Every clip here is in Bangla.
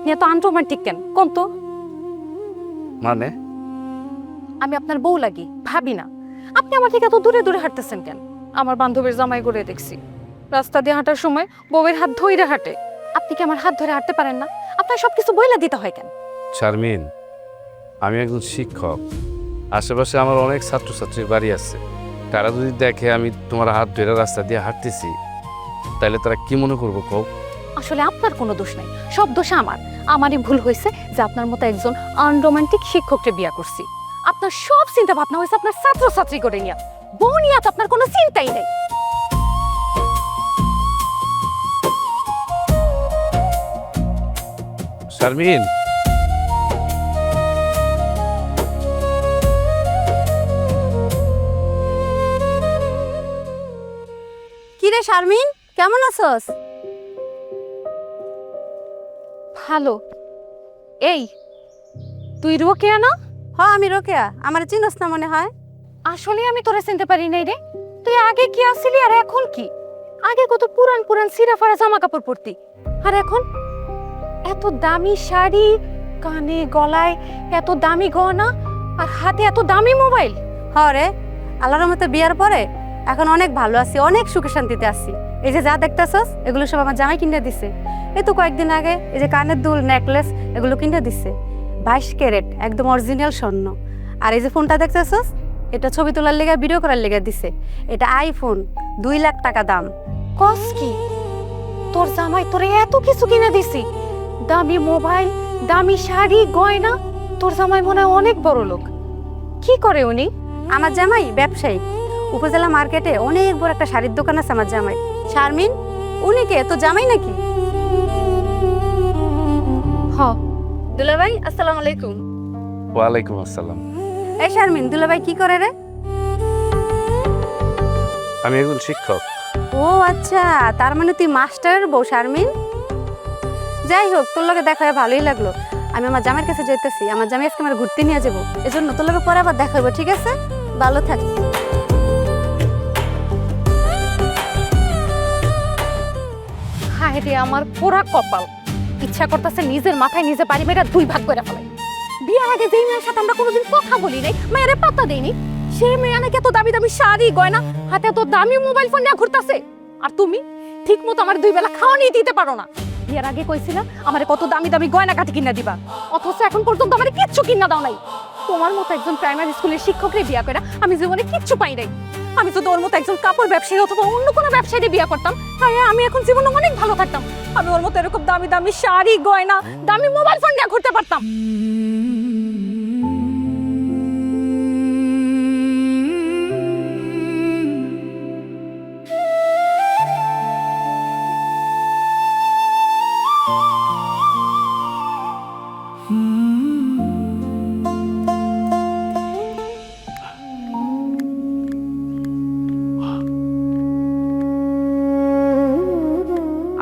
আপনি এত আনরোমান্টিক কেন কোন তো? মানে আমি আপনার বউ লাগি, ভাবি না। আপনি আমার থেকে এত দূরে দূরে হাঁটতেছেন কেন? আমার বান্ধবীর জামাই করে দেখছি রাস্তা দিয়ে হাঁটার সময় বউয়ের হাত ধইরা হাঁটে। আপনি কি আমার হাত ধরে হাঁটতে পারেন না? আপনার সবকিছু বইলা দিতে হয় কেন? শারমিন, আমি একজন শিক্ষক। আশেপাশে আমার অনেক ছাত্রছাত্রীর বাড়ি আছে। তারা যদি দেখে আমি তোমার হাত ধরে রাস্তা দিয়ে হাঁটতেছি, তাহলে তারা কি মনে করবো কও? আসলে আপনার কোনো দোষ নাই, সব দোষ আমার। আমারই ভুল হয়েছে যে আপনার মতো একজন আনরোমান্টিক শিক্ষককে বিয়ে করছি। আপনার সব চিন্তা ভাবনা হয়েছে আপনার ছাত্রছাত্রী করে নিয়ে, বউ নিয়ে তো আপনার কোনো চিন্তাই নেই। শারমিন, কি রে শারমিন, কেমন আছস? ভালো। এই তুই রোকেয়া না? আমি রোকেয়া। আমার চিনস না মনে হয়? আসলে আমি তোরে চিনতে পারি নাই রে। তুই আগে কি আসছিলি আর এখন কি? আগে কত পুরান পুরান সিরা ফারা জামা কাপড় পরতি, আর এখন এত দামি শাড়ি, কানে গলায় এত দামি গয়না, আর হাতে এত দামি মোবাইল। রে, আল্লাহর রহমতে বিয়ার পরে এখন অনেক ভালো আছি, অনেক সুখে শান্তিতে আছি। এই যে যা দেখতেছস এগুলো সব আমার জামাই কিনে দিছে। এই তো কয়েকদিন আগে এই যে কানের দুল, নেকলেস এগুলো কিনে দিছে 22 ক্যারেট একদম অরিজিনাল স্বর্ণ। আর এই যে ফোনটা দেখতেছস, এটা ছবি তোলার লেগে, ভিডিও করার লেগে দিছে। এটা আইফোন, 2 লাখ টাকা দাম। কস কি? তোর জামাই তোরে এত কিছু কিনে দিছি, দামি মোবাইল, দামি শাড়ি, গয়না। তোর জামাই মনে হয় অনেক বড় লোক। কি করে উনি? আমার জামাই ব্যবসায়ী। উপজেলা মার্কেটে অনেক বড় একটা শাড়ির দোকান আছে আমার জামাই। শারমিন, উনি কে? তো জামাই নাকি? হ। দুলাভাই আসসালামু আলাইকুম। ওয়ালাইকুম আসসালাম। এই শারমিন, দুলাভাই কি করে রে? আমি একজন শিক্ষক। ও আচ্ছা, তার মানে তুই মাস্টারের বউ শারমিন। যাই হোক, তোর লগে দেখা হয়ে ভালোই লাগলো। আমি আমার জামাইয়ের কাছে যেতেছি, আমার জামাই আজকে আমার ঘুরতে নিয়ে যাবো, এজন্য তোর লগে পরে আবার দেখা হইব, ঠিক আছে? ভালো থাকিস। হায় রে আমার পোড়া কপাল। ইচ্ছা করতেছে নিজের মাথায় নিজে বাড়ি মেয়েরা দুই ভাগ করে ফেলাই। বিয়ের আগে যেই মেয়ের সাথে আমরা কোনোদিন কথা বলি নাই, মেয়েরে পাত্তা দেইনি, সেই মেয়ে নাকি এত দামি দামি শাড়ি, গয়না, হাতে এত দামি মোবাইল ফোন নিয়ে ঘুরতেছে। আর তুমি ঠিক মতো আমার 2 বেলা খাওয়া নিয়ে দিতে পারো না। বিয়ের আগে কইছিলা আমারে কত দামি দামি গয়না কাটি কিনা দিবা, অথচ এখন পর্যন্ত আমারে কিচ্ছু কিনা দাও নাই। তোমার মতো একজন প্রাইমারি স্কুলের শিক্ষকরে বিয়ে করে আমি জীবনে কিচ্ছু পাই নাই। আমি যদি ওর মতো একজন কাপড় ব্যবসায়ী অথবা অন্য কোনো ব্যবসায়ীকে বিয়ে করতাম, তাহলে আমি এখন জীবনে অনেক ভালো থাকতাম। আমি ওর মতো এরকম দামি দামি শাড়ি, গয়না, দামি মোবাইল ফোন নিয়ে ঘুরতে পারতাম।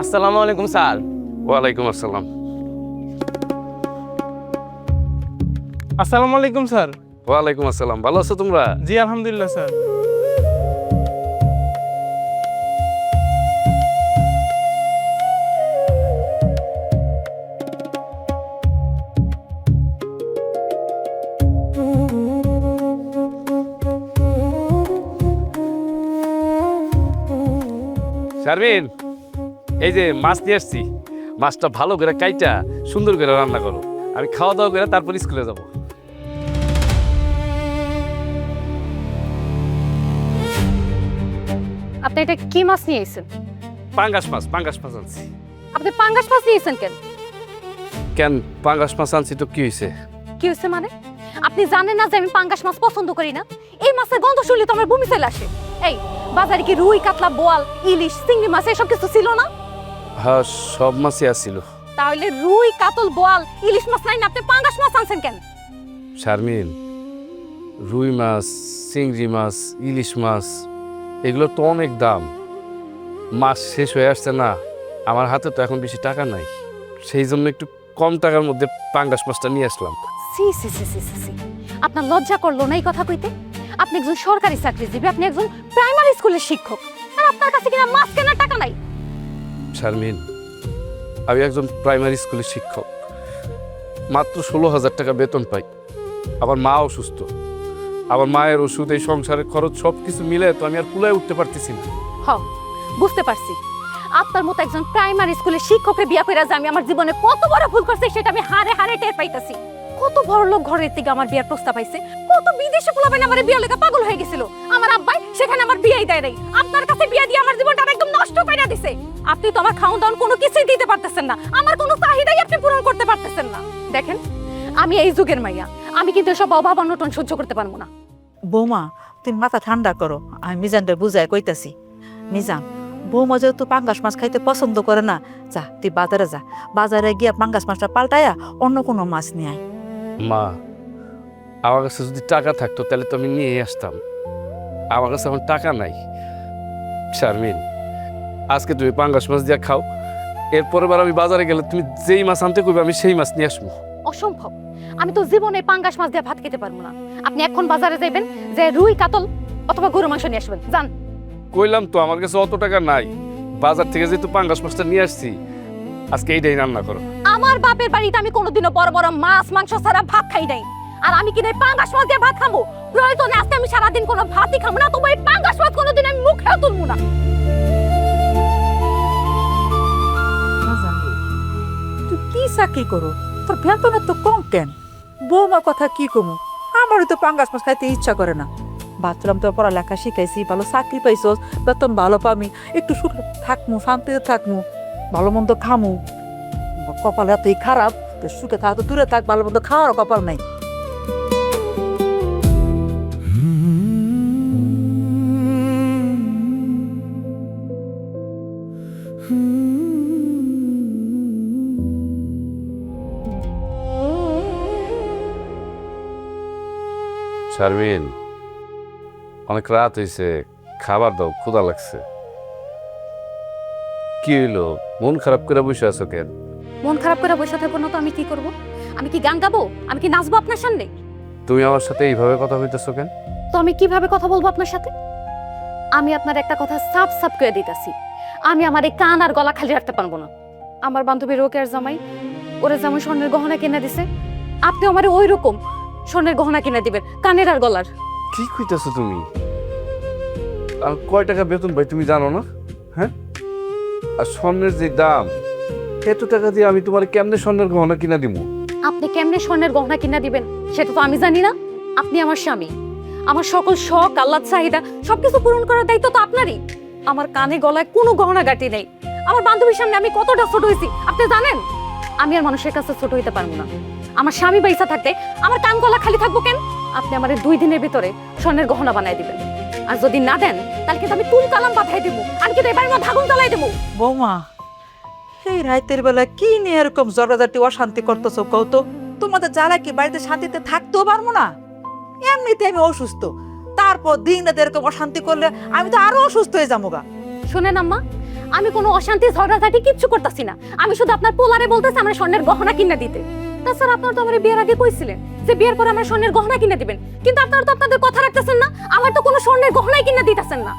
আসসালামু আলাইকুম স্যার। ওয়ালাইকুম আসসালাম। আসসালামু আলাইকুম স্যার। ওয়ালাইকুম আসসালাম। ভালো আছো তোমরা? জি আলহামদুলিল্লাহ স্যার। শারমিন, এই যে মাছ নিয়ে আসছি, মাছটা ভালো করে কাইটা সুন্দর করে রান্না করো। আমি খাওয়া দাওয়া করে তারপর স্কুলে যাব। আপনি এটা কি মাছ নিয়ে এসেছেন? পাঙ্গাস মাছ, পাঙ্গাস মাছ আনছি। আপনি পাঙ্গাস মাছ নিয়েছেন কেন? কেন, পাঙ্গাস মাছ আনছি তো কি হয়েছে? কি হয়েছে মানে? আপনি জানেন না যে আমি পাঙ্গাস মাছ পছন্দ করি না? এই মাছের গন্ধ শুনলে তো আমার বমি চলে আসে। এই বাজারে কি রুই, কাতলা, বোয়াল, ইলিশ, চিংড়ি মাছ এসব কিছু ছিল না? হ্যাঁ, সব মাছই আসছিল। তাহলে রুই, কাতল, বোয়াল, ইলিশ মাছ নাই না, আপনি পাঙ্গাস মাছ আনছেন কেন? শারমিন, রুই মাছ, চিংড়ি মাছ, ইলিশ মাছ এগুলো তো অনেক দাম। মাছ শেষ হয়ে আসছে না, আমার হাতে তো এখন বেশি টাকা নাই, সেই জন্য একটু কম টাকার মধ্যে পাঙ্গাস মাছটা নিয়ে আসলাম। সি সি সি সি সি সি, আপনার লজ্জা করলো না এই কথা কইতে? আপনি একজন সরকারি চাকরিজীবী, আপনি একজন প্রাইমারি স্কুলের শিক্ষক, আর আপনার কাছে কিনা মাছ কেনার টাকা নাই? শারমিন, আমি একজন প্রাইমারি স্কুলের শিক্ষক, মাত্র 16,000 টাকা বেতন পাই। আমার মা অসুস্থ, আমার মায়ের ওষুধ, এই সংসারের খরচ সব কিছু মিলে তো আমি আর কুলায় উঠতে পারতেছি না। হ, বুঝতে পারছি আপনার মতো একজন প্রাইমারি স্কুলের শিক্ষককে বিয়া কইরা যে আমি আমার জীবনে কত বড় ভুল করছি সেটা আমি হারে হারে টের পাইতাছি। কত বড় লোক ঘরের থেকে আমার বিয়ার প্রস্তাব পাইছে, কত বিদেশে পোলাবেন আমার বিয়া লেগা পাগল হয়ে গেছিল। আমার আব্বাই সেখানে আমার বিয়াই দেয় নাই, আপনার কাছে বিয়া দিয়ে আমার জীবনটা একদম নষ্ট করে দিছে। আপনি তো আমার খাওন দাওন কোনো কিছুই দিতে পারতেছেন না, আমার কোনো চাহিদাই আপনি পূরণ করতে পারতেছেন না। দেখেন, আমি এই যুগের মাইয়া, আমি কিন্তু সব অভাব অনটন সহ্য করতে পারবো না। বৌমা তুমি মাথা ঠান্ডা করো, আমি মিজানটা বুঝাই কইতাছি। মিজান, বৌমা যেহেতু পাঙ্গাস মাছ খাইতে পছন্দ করে না, যা তুই বাজারে যা, বাজারে গিয়া পাঙ্গাস মাছটা পাল্টায়া অন্য কোনো মাছ নিয়ে আয়। মা, আমার কাছে যদি টাকা থাকতো তাহলে তো আমি নিয়ে আসতাম। আমার কাছে এখন টাকা নাই। শারমিন, আজকে তুমি পাঙ্গাস মাছ দিয়ে খাও, এরপরের বার আমি বাজারে গেলে তুমি যেই মাছ আনতে কইবে আমি সেই মাছ নিয়ে আসবো। অসম্ভব, আমি তো জীবনে পাঙ্গাস মাছ দিয়ে ভাত খেতে পারবো না। আপনি এখন বাজারে যাইবেন, যে রুই কাতল অথবা গরু মাংস নিয়ে আসবেন, যান। কইলাম তো আমার কাছে অত টাকা নাই। বাজার থেকে যেহেতু পাঙ্গাস মাছটা নিয়ে আসছি, আজকে এইটাই রান্না করো। আমার বাপের বাড়িতে আমি কোনোদিনও বড় বড় মাছ মাংস ছাড়া ভাত খাই নাই, আর আমি কি নাই পাঙ্গাস মাছ দিয়ে ভাত খাবো? প্রয়োজনে আজকে আমি সারাদিন কোনো ভাতই খাবো না, তবু এই পাঙ্গাস মাছ কোনোদিন আমি মুখেও তুলবো না। তুই কি চাকরি করো? তোর বেতনের তো কম কেন? বৌমার কথা কি কমু, আমারও তো পাঙ্গাস মাছ খাইতে ইচ্ছা করে না। ভাবছিলাম তো পড়ালেখা শিখাইছি, ভালো চাকরি পাইছস, বেতন ভালো পামি, একটু সুখে থাকমু, শান্তিতে থাকমু, ভালো মন্দ খামু। কপাল এতই খারাপ, সুখে থাক তো দূরে থাক, ভালো মন্দ খাওয়ার কপাল নাই। শারমিন, অনেক রাত হয়েছে, খাবার দাও, ক্ষুধা লাগছে। কি হইলো, মন খারাপ করে বসে আছো কেন? মন খারাপ করে বসে থাকবো না তো আমি কি করব? আমি কি গান গাবো? আমি কি নাচবো আপনার সামনে? তুমি আমার সাথে এইভাবে কথা কইতেছো কেন? তো আমি কিভাবে কথা বলবো আপনার সাথে? আমি আপনার একটা কথা সাফ সাফ করে দিতেছি, আমি আমার এই কান আর গলা খালি রাখতে পারবো না। আমার বান্ধবী রোকের জামাই, ওরা যেমন স্বর্ণের গহনা কিনে দিছে, আপনি আমার ওই রকম স্বর্ণের গহনা কিনে দিবেন, কানের আর গলার। কি কইতেছো তুমি? আর কয় টাকা বেতন পাই তুমি জানো না? হ্যাঁ, আর স্বর্ণের যে দাম, এত টাকা দিয়ে আমি তোমার কেমনে স্বর্ণের গহনা কিনা দিব? আপনি কেমনে স্বর্ণের গহনা কিনা দিবেন সেটা তো আমি জানি না। আপনি আমার স্বামী, আমার সকল শখ আহ্লাদ চাহিদা সবকিছু পূরণ করার দায়িত্ব তো আপনারই। আমার কানে গলায় কোনো গহনা গাটি নেই। আমার বান্ধবীর সামনে আমি কতটা ছোট হয়েছি আপনি জানেন? আমি আর মানুষের কাছে ছোট হইতে পারবো না। আমার স্বামী পয়সা থাকতে আমার কান গলা খালি থাকবো কেন? আপনি আমার 2 দিনের ভিতরে স্বর্ণের গহনা বানাই দিবেন, আর যদি না দেন তাহলে কিন্তু আমি তুল কালাম পাঠাই দেবো, আমি কিন্তু এবার আমার ভাগুন জ্বালাই দেবো। বৌমা, এই রাতের বেলা কি নিয়ে এরকম জড়াজাটি অশান্তি করতেছো কও তো? তোমাদের যারা কি বাড়িতে শান্তিতে থাকতেও পারবো না? এমনিতে আমি অসুস্থ, তারপর দিন রাতে এরকম অশান্তি করলে আমি তো আরো অসুস্থ হয়ে যাবো গা। শুনেন আম্মা, আমি কোনো অশান্তি ঝগড়াঝাটি কিচ্ছু করতেছি না। আমি শুধু আপনার পোলারে বলতেছি আমার স্বর্ণের গহনা কিনে দিতে। তাছাড়া আপনার তো আমার বিয়ের আগে কইছিলেন যে বিয়ের পরে আমার স্বর্ণের গহনা কিনে দিবেন, কিন্তু আপনারা তো আপনাদের কথা রাখতেছেন না। আমার তো কোনো স্বর্ণের গহনাই কিনে দিতেছেন না।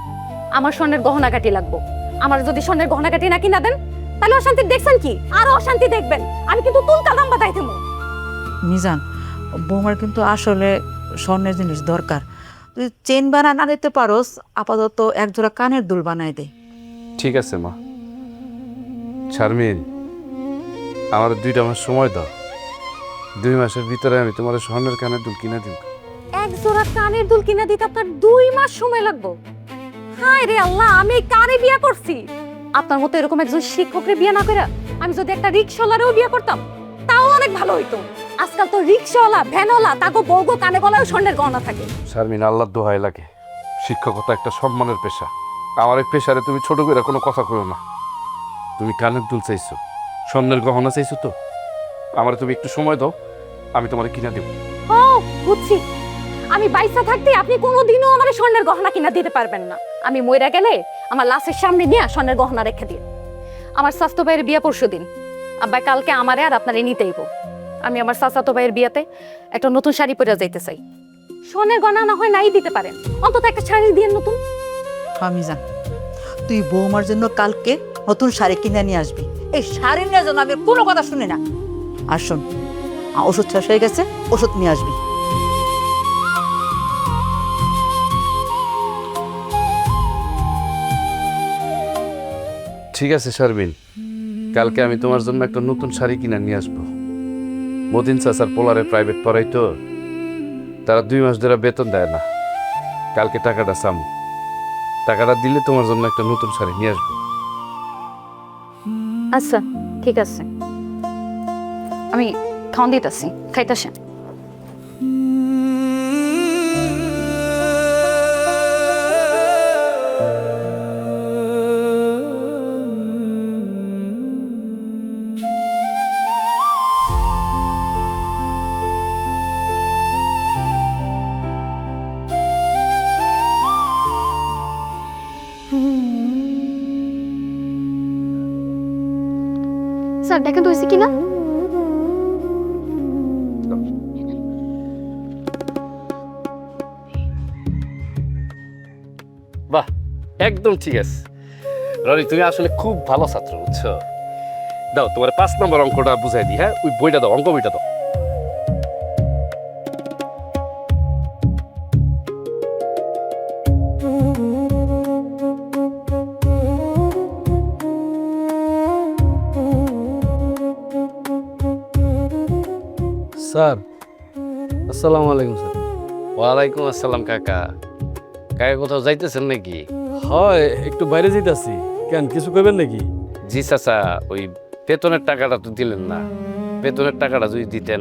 আমার স্বর্ণের গহনা কাটি লাগবো। আমার যদি স্বর্ণের গহনা কাটি না কিনা দেন তাহলে অশান্তি দেখছেন কি, আরো অশান্তি দেখবেন। আমি কিন্তু তুল কালাম বাতাই দেবো। মিজান, বৌমার কিন্তু আসলে স্বর্ণের জিনিস দরকার। তুই চেন বানা না দিতে পারোস, আপাতত একজোড়া কানের দুল বানাই দে। ঠিক আছে মা। শারমিন, আমার 2 মাস সময় দাও, 2 মাসের ভিতরে আমি তোমার স্বর্ণের কানের দুল কিনে দিব। এক জোড়া কানের দুল কিনে দিতে আপনার 2 মাস সময় লাগবে? হায় রে আল্লাহ, আমি কারে বিয়ে করছি? আপনার মতো এরকম একজন শিক্ষকরে বিয়ে না করে আমি যদি একটা রিকশাওয়ালারেও বিয়ে করতাম তাও অনেক ভালো হইতো। আজকাল তো রিকশাওয়ালা, ভ্যানওয়ালা, তাকে বউগো কানে গলায় স্বর্ণের গহনা থাকে। শারমিন, আল্লাহর দোহাই লাগে, শিক্ষকতা একটা সম্মানের পেশা। আমার এই পেশারে তুমি ছোট করে কোনো কথা কইও না। তুমি কানের দুল চাইছো, স্বর্ণের গহনা চাইছো, তো আমার তুমি একটু সময় দাও, আমি তোমার কিনা দেব। ও বুঝছি, আমি বাইসা থাকতে আপনি কোনোদিনও আমার স্বর্ণের গহনা কিনা দিতে পারবেন না। আমি মইরা গেলে আমার লাশের সামনে নিয়ে স্বর্ণের গহনা রেখে দিন। আমার স্বাস্থ্য ভাইয়ের বিয়ে পরশুদিন, আব্বাই কালকে আমারে আর আপনারে নিতেইব। আমি আমার চাচাতো ভাইয়ের বিয়েতে একটা নতুন শাড়ি পরে যাইতে চাই। স্বর্ণের গহনা না হয় নাই দিতে পারেন, অন্তত একটা শাড়ি দিয়ে নতুন। মিজান, তুই বৌমার জন্য কালকে নতুন শাড়ি কিনে নিয়ে আসবি। এই শাড়ি নিয়ে যেন আমি কোনো কথা শুনি না। আর শোন, ওষুধ শেষ হয়ে গেছে, ওষুধ নিয়ে আসবি। ঠিক আছে শারমিন, কালকে আমি তোমার জন্য একটা নতুন শাড়ি কিনে নিয়ে আসবো। মতিন চাচার পোলারে প্রাইভেট পড়াই তো, তারা 2 মাস ধরে বেতন দেয় না। কালকে টাকাটা চামু, টাকাটা দিলে তোমার জন্য একটা নতুন শাড়ি নিয়ে আসবো। আচ্ছা ঠিক আছে, আমি খাওয়ান দিতেছি, খাইতেছে। স্যার দেখেন তো হয়েছে কিনা। বাহ, একদম ঠিক আছে। রনি, তুমি আসলে খুব ভালো ছাত্র, বুঝছো? দাও তোমার 5 নম্বর অঙ্কটা বুঝাই দিই। হ্যাঁ, ওই বইটা দাও, অঙ্ক বইটা দাও। স্যার, আসসালামু আলাইকুম স্যার। ওয়ালাইকুম আসসালাম কাকা। কাকা কোথাও যাইতেছেন নাকি? হয়, একটু বাইরে যাইতাছি। কেন, কিছু কইবেন নাকি? জি চাচা, ওই বেতনের টাকাটা তো দিলেন না। বেতনের টাকাটা যদি দিতেন,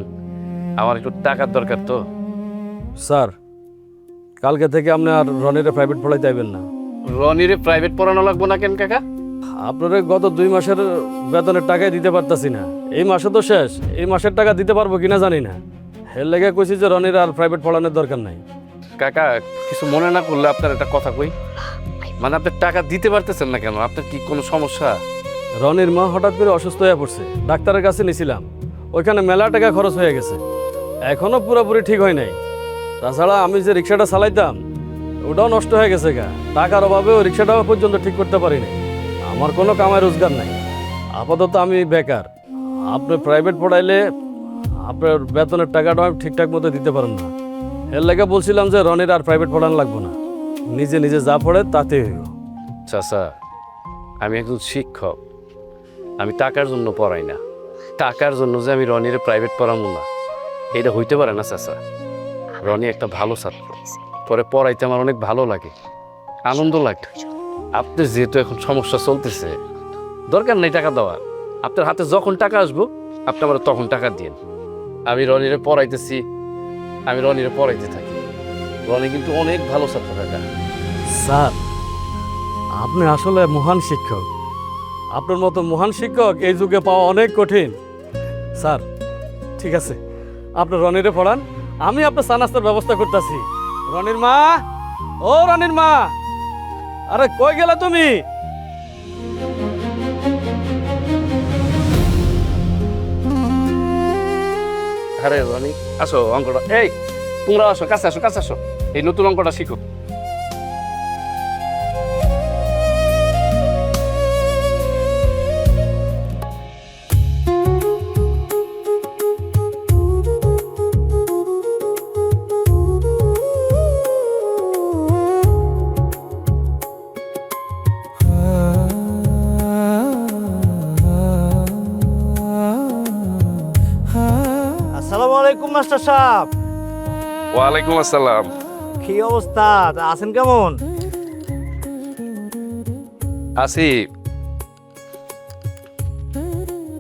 আমার একটু টাকার দরকার তো। স্যার, কালকে থেকে আপনি আর রনিরে প্রাইভেট পড়াইতে আইবেন না। রনিরে প্রাইভেট পড়ানো লাগবো না কেন কাকা? আপনারা গত 2 মাসের বেতনের টাকাই দিতে পারতাছি না। এই মাসে তো শেষ, এই মাসের টাকা দিতে পারবো কিনা জানি না। এর লেগে কইছি যে রনির আর প্রাইভেট পড়ানোর দরকার নাই। কাকা, কিছু মনে না করলে আপনার একটা কথা কই। মানে আপনি টাকা দিতে পারতেছেন না কেন? আপনার কি কোনো সমস্যা? রনির মা হঠাৎ করে অসুস্থ হয়ে পড়ছে, ডাক্তারের কাছে নিয়েছিলাম। ওইখানে মেলা টাকা খরচ হয়ে গেছে, এখনো পুরোপুরি ঠিক হয় নাই। তাছাড়া আমি যে রিক্সাটা চালাইতাম ওটাও নষ্ট হয়ে গেছে গা। টাকার অভাবে ওই রিক্সাটাও পর্যন্ত ঠিক করতে পারি নাই। আমার কোনো কামাই রোজগার নাই, আপাতত আমি বেকার। আপনি প্রাইভেট পড়াইলে আপনার বেতনের টাকাটা আমি ঠিকঠাক মতো দিতে পারেন না। এর লেগে বলছিলাম যে রনির আর প্রাইভেট পড়ানো লাগবো না, নিজে নিজে যা পড়ে তাতে হইব। চাচা, আমি একজন শিক্ষক, আমি টাকার জন্য পড়াই না। টাকার জন্য যে আমি রনিরে প্রাইভেট পড়াবো না, এটা হইতে পারে না চাচা। রনি একটা ভালো ছাত্র, পরে পড়াইতে আমার অনেক ভালো লাগে, আনন্দ লাগে। আপনার যেহেতু এখন সমস্যা চলতেছে, দরকার নেই টাকা দেওয়ার। আপনার হাতে যখন টাকা আসবো আপনি আমার তখন টাকা দিন। আমি রনিরে পড়াইতেছি, আমি রনিরে পড়াইতে থাকি। রনি কিন্তু অনেক ভালো ছাত্র কাকা। স্যার, আপনি আসলে মহান শিক্ষক। আপনার মতো মহান শিক্ষক এই যুগে পাওয়া অনেক কঠিন। স্যার, ঠিক আছে, আপনি রনিরে পড়ান, আমি আপনার চা নাস্তার ব্যবস্থা করতেছি। রনির মা, ও রনির মা, আরে কই গেলা তুমি? আরে রনি, আসো অঙ্কটা। এই তোমরা আসো, কাছে আসো, কাছে আসো, এই নতুন অঙ্কটা শিখো। আসসালামু আলাইকুম মাস্টার সাহেব। ওয়ালাইকুম আসসালাম। কি অবস্থা, আছেন কেমন? আছি,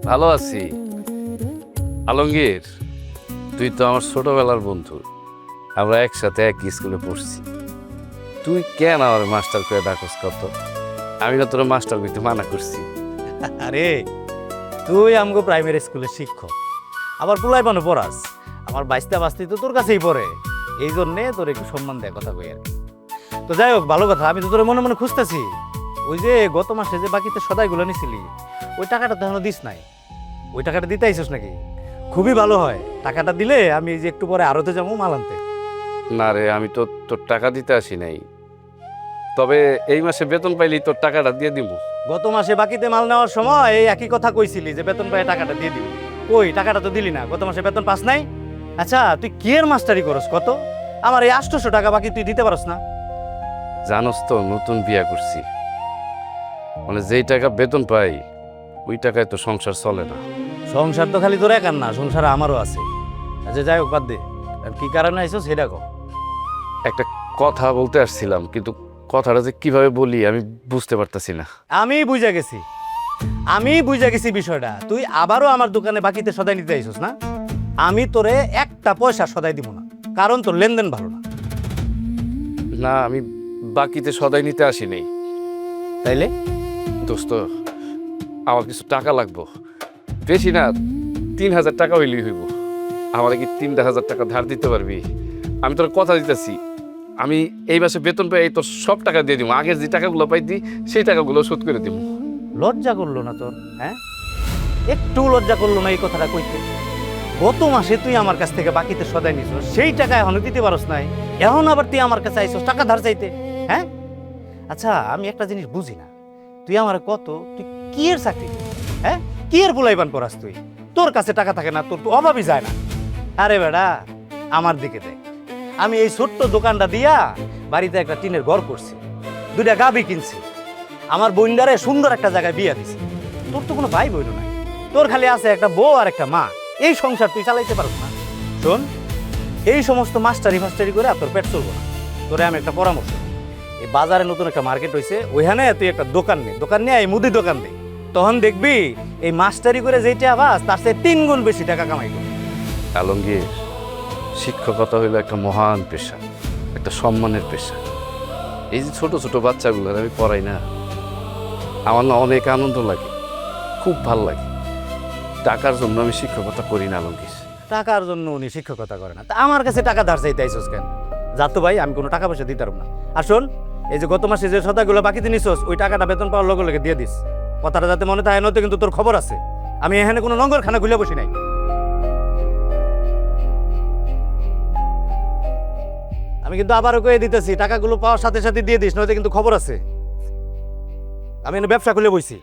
ভালো আছি। আলমগীর, তুই তো আমার ছোটবেলার বন্ধু, আমরা একসাথে এক স্কুলে পড়ছি। তুই কেন আমার মাস্টার করে ডাকস কত? আমি না তোর মাস্টার করতে মানা করছি। আরে তুই আমগো প্রাইমারি স্কুলের শিক্ষক, আবার পুলাই পানো পড়াস। আমার বাইস্তা বাস্তি তো তোর কাছেই পড়ে, এই জন্যে তোর একটু সম্মান দেয় কথা কই আর কি। তো যাই হোক, ভালো কথা। আমি তো তোর মনে মনে খুঁজতেছি, ওই যে গত মাসে যে বাকিতে সদাইগুলো নিছিলি, ওই টাকাটা তো এখনো দিস নাই। ওই টাকাটা দিতে আইসস নাকি? খুবই ভালো হয়, টাকাটা দিলে আমি এই যে একটু পরে আরতে যাবো মাল আনতে। না রে, আমি তো তোর টাকা দিতে আসি নাই, তবে এই মাসে বেতন পাইলেই তোর টাকাটা দিয়ে দিব। গত মাসে বাকিতে মাল নেওয়ার সময় এই একই কথা কইছিলি যে বেতন পায়ে টাকাটা দিয়ে দিবি। কই টাকাটা তো দিলি না, গত মাসে বেতন পাস নাই? আচ্ছা তুই কি এর মাস্টারি করস কত? আমার এই 800 টাকা বাকি তুই দিতে পারস না? জানোস তো নতুন বিয়া করছি, মানে যেই টাকা বেতন পাই ওই টাকায় তো সংসার চলে না। সংসার তো খালি তোর একার না, সংসার আমারও আছে। আচ্ছা যাই হোক বাদ দে, আর কি কারণে আইসো সেটা কো। একটা কথা বলতে আসছিলাম, কিন্তু কথাটা যে কিভাবে বলি আমি বুঝতে পারতাছি না। আমি বুঝা গেছি বিষয়টা। তুই আবারও আমার দোকানে বাকিতে সদাই নিতে আইসোস না? আমি তোরে একটা পয়সা সদাই দিব না, কারণ তোর লেনদেন ভালো না। না, আমি বাকিতে সদাই নিতে আসিনি। তাইলে দোস্ত, আমার কিছু টাকা লাগবো, বেশি না 3000 টাকা হইলেই হইব। আমার কি 3000 টাকা ধার দিতে পারবি? আমি তোর কথা দিতেছি, আমি এই মাসে বেতন পাই তোর সব টাকা দিয়ে দিব। আগের যে টাকাগুলো পাইতি সেই টাকাগুলো শোধ করে দিব। লজ্জা করলো না তোর? হ্যাঁ, একটু লজ্জা করলো না এই কথাটা কইতে? গত মাসে তুই আমার কাছ থেকে বাকিতে সদাই নিছ, সেই টাকা এখনো দিতে পারস নাই, এখন আবার তুই আমার কাছে আইসস টাকা ধার চাইতে? হ্যাঁ, আচ্ছা আমি একটা জিনিস বুঝি না, তুই আমার কত, তুই কি এর চাকরি করিস? হ্যাঁ, কি এর বুলাইবান পড়াস তুই? তোর কাছে টাকা থাকে না, তোর তো অভাবই যায় না। আরে বেড়া, আমার দিকে দেখ, আমি এই ছোট্ট দোকানটা দিয়া বাড়িতে একটা টিনের ঘর করছি, 2টা গাভী কিনছি, আমার বোনদারে সুন্দর একটা জায়গায় বিয়া দিছি। তোর তো কোনো ভাই বোন নাই, তোর খালি আছে একটা বউ আর একটা মা। এই সংসার তুই চালাইতে পারস না? শোন, এই সমস্ত মাস্টারি করে আর তোর পেট চলবো না। তোরে আমি একটা পরামর্শ দিই, এই বাজারে নতুন একটা মার্কেট হয়েছে, ওইখানে তুই একটা দোকান নিয়ে এই মুদি দোকান দে, তখন দেখবি এই মাস্টারি করে যেটা আবাস তার চেয়ে 3 গুণ বেশি টাকা কামাই করবি। আলমগীর, শিক্ষকতা হইলো একটা মহান পেশা, একটা সম্মানের পেশা। এই যে ছোট ছোট বাচ্চাগুলোর আমি পড়াই না, আমার না অনেক আনন্দ লাগে, খুব ভাল লাগে। টাকার জন্য আমি শিক্ষকতা করি না আলমগীর। টাকার জন্য উনি শিক্ষকতা করে না, তা আমার কাছে টাকা ধার চাইতে আইসোস কেন? যা তো ভাই, আমি কোনো টাকা পয়সা দিতে পারবো না। আর শোন, এই যে গত মাসে যে সদাগুলো বাকিতে নিছোস, ওই টাকাটা বেতন পাওয়ার লগে লগে দিয়ে দিস। কথাটা যাতে মনে থাকে, নয়তো কিন্তু তোর খবর আছে। আমি এখানে কোনো নঙ্গরখানা খুলে বসি নাই। আমি কিন্তু আবারও কয়ে দিতেছি, টাকাগুলো পাওয়ার সাথে সাথে দিয়ে দিস, নয়তো কিন্তু খবর আছে। আমি এখানে ব্যবসা খুলে বইছি।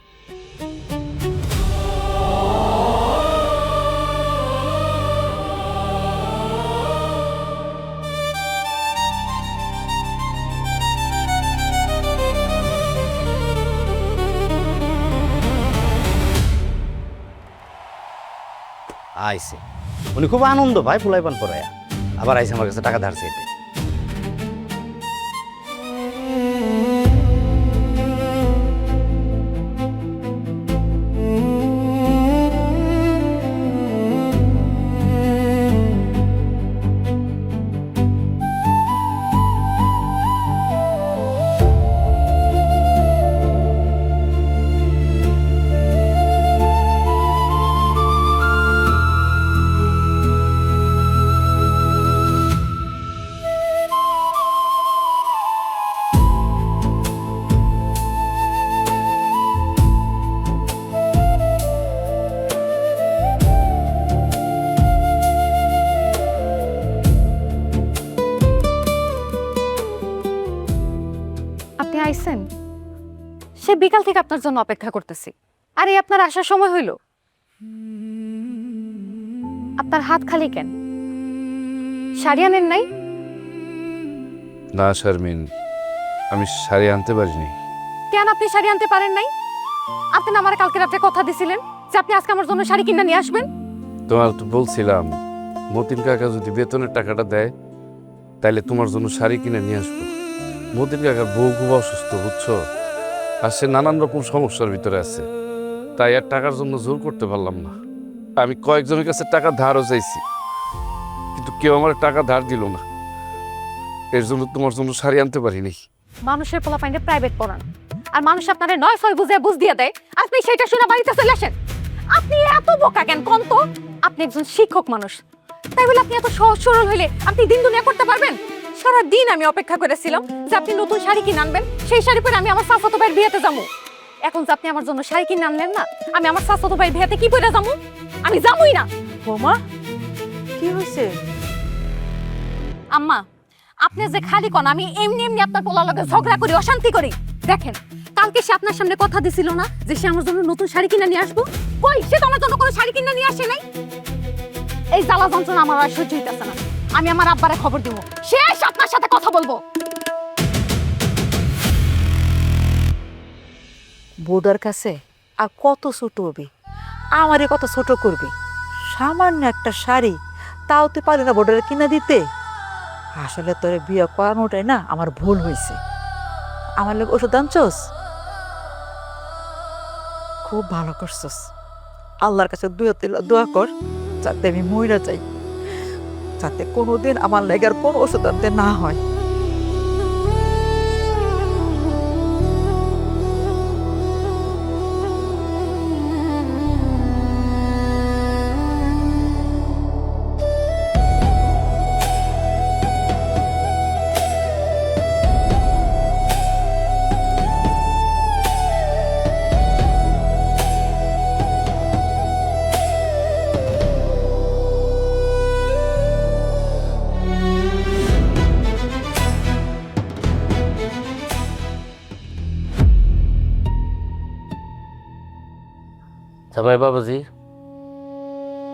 আইসে, উনি খুব আনন্দ পায় ফুলাইপান পড়ায়া, আবার আইসে আমার কাছে টাকা ধার চাইতে। আপনি আইছেন? সে বিকাল থেকে আপনার জন্য অপেক্ষা করতেছি। আরে আপনার আসার সময় হইল, আপনার হাত খালি কেন? শাড়ি আনেন নাই? না শারমিন, আমি শাড়ি আনতে পারিনি। কেন আপনি শাড়ি আনতে পারেন নাই? আপনি না আমার কালকে রাতে কথা দিছিলেন যে আপনি আজকে আমার জন্য শাড়ি কিনে নিয়ে আসবেন। তোমার তো বলছিলাম, মতিন কাকা যদি বেতনের টাকাটা দেয় তাইলে তোমার জন্য শাড়ি কিনে নিয়ে আসবো। মতিন কাকার বউ খুব অসুস্থ, বুঝছো, আর সে নানান রকম সমস্যার ভিতরে আছে, তাই আর টাকার জন্য জোর করতে পারলাম না। আমি কয়েকজনের কাছে টাকা ধারও চাইছি, কিন্তু কেউ আমার টাকা ধার দিল না। এর জন্য তোমার জন্য শাড়ি আনতে পারিনি। মানুষের পোলাপাইনে প্রাইভেট পড়ান, আর মানুষ আপনারে 9-6 বুঝে বুঝ দিয়ে দেয়, আপনি সেটা শুনে বাড়িতে চলে আসেন। আপনি এত বোকা কেন কোন তো? আপনি একজন শিক্ষক মানুষ, তাই বলে আপনি এত সহজ সরল হইলে আপনি দিন দুনিয়া করতে পারবেন? সারা দিন আমি অপেক্ষা করেছিলাম যে আপনি নতুন শাড়ি কিনে আনবেন, সেই শাড়ি পরে আমি আমার চাচাতো ভাইয়ের বিয়েতে যাবো। এখন যে আপনি আমার জন্য শাড়ি কিনে আনলেন না, আমি আমার চাচাতো ভাইয়ের বিয়েতে কি পরে যাবো? আমি যাবোই না। বৌমা, কি হয়েছে? আম্মা, আপনি যে খালি কোন আমি এমনি এমনি আপনার পোলার লগে ঝগড়া করি, অশান্তি করি? দেখেন, কালকে সে আপনার সামনে কথা দিছিল না যে সে আমার জন্য নতুন শাড়ি কিনে নিয়ে আসবো? কই সে তো আমার জন্য কোনো শাড়ি কিনে নিয়ে আসে নাই। এই জ্বালা যন্ত্রণা আমার আর সহ্য হইতেছে না। আমি আমার আব্বারে খবর দিব, সে এসে আপনার সাথে কথা বলবো। বোর্ডার কাছে আর কত ছোট হবে, আমারে কত ছোট করবে। সামান্য একটা শাড়ি তাও তুই পারি না বোর্ডারে কিনা দিতে। আসলে তোরে বিয়ে করানোটাই না আমার ভুল হয়েছে। আমার লোক ওষুধ আনছোস, খুব ভালো করছস। আল্লাহর কাছে দোয়া কর যাতে আমি মইরা যাই, যাতে কোনোদিন আমার লেগার কোনো ওষুধ আনতে না হয়। জামাই বাবাজি,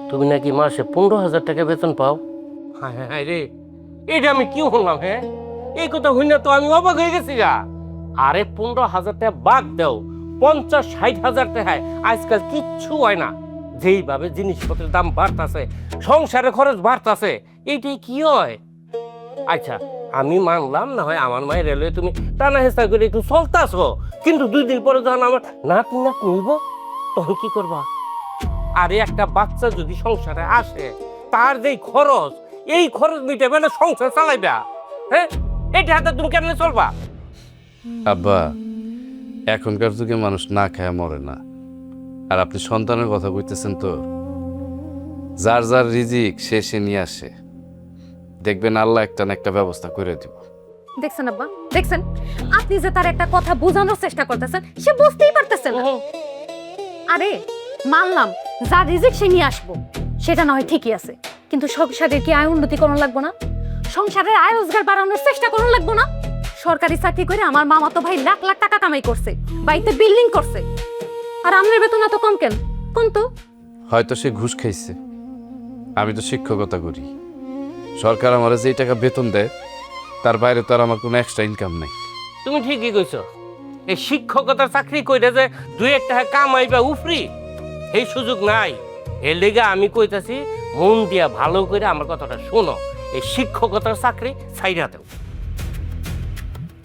তুমি নাকি মাসে 15,000 টাকা বেতন পাও? হায় হায় হায় রে, এটা আমি কি শুনলাম? হ্যাঁ, এই কথা শুনে তো আমি অবাক হয়ে গেছি গা। আরে 15,000 টাকা বাদ দাও, 50-60,000 টাকায় আজকাল কিচ্ছু হয় না। যেইভাবে জিনিসপত্রের দাম বাড়তাছে, সংসারের খরচ বাড়তাছে, এইটাই কি হয়? আচ্ছা, আমি মানলাম না হয় আমার মায়ের রেলওয়ে তুমি টানা হেস্তা করে একটু চলতাছো, কিন্তু 2 দিন পরে যখন আমার নাতি নিব তখন কি করবা? আরে একটা বাচ্চা যদি সংসারে আসে, তার যেই খরচ, এই খরচ মিটাবে না সংসার চালাইবা? হ্যাঁ, এটা হাতে তুমি কেমনে চলবা? আব্বা, এখনকার যুগে মানুষ না খায় মরে না। আর আপনি সন্তানের কথা কইতেছেন তো, যার যার রিজিক সে নিয়ে আসে। দেখবেন আল্লাহ একটা না একটা ব্যবস্থা করে দিব। দেখছেন আব্বা, দেখছেন আপনি যে তার একটা কথা বোঝানোর চেষ্টা করতেছেন, সে বুঝতেই পারতেছে না। আরে মানলাম যা রিজিক সে নিয়ে আসবো, সেটা না হয় ঠিকই আছে, কিন্তু সংসারের কি আয় উন্নতি করানো লাগবো না? সংসারের আয় রোজগার বাড়ানোর চেষ্টা করানো লাগবো না? সরকারি চাকরি করে আমার মামাতো ভাই লাখ লাখ টাকা কামাই করছে, বাড়িতে বিল্ডিং করছে, আর আমাদের বেতন এত কম কেন? কোন তো হয়তো সে ঘুষ খাইছে, আমি তো শিক্ষকতা করি। সরকার আমার যেই টাকা বেতন দেয় তার বাইরে তো আর আমার কোনো এক্সট্রা ইনকাম নাই। তুমি ঠিকই কইছো। এই শিক্ষকতার চাকরি কইরা যে 2-1 টাকা কামাইবা উফরি, এই সুযোগ নাই। এর লেগে আমি কইতাছি, মন দিয়া ভালো করে আমার কথাটা শোনো। এই শিক্ষকতার চাকরি ছাইরা দাও।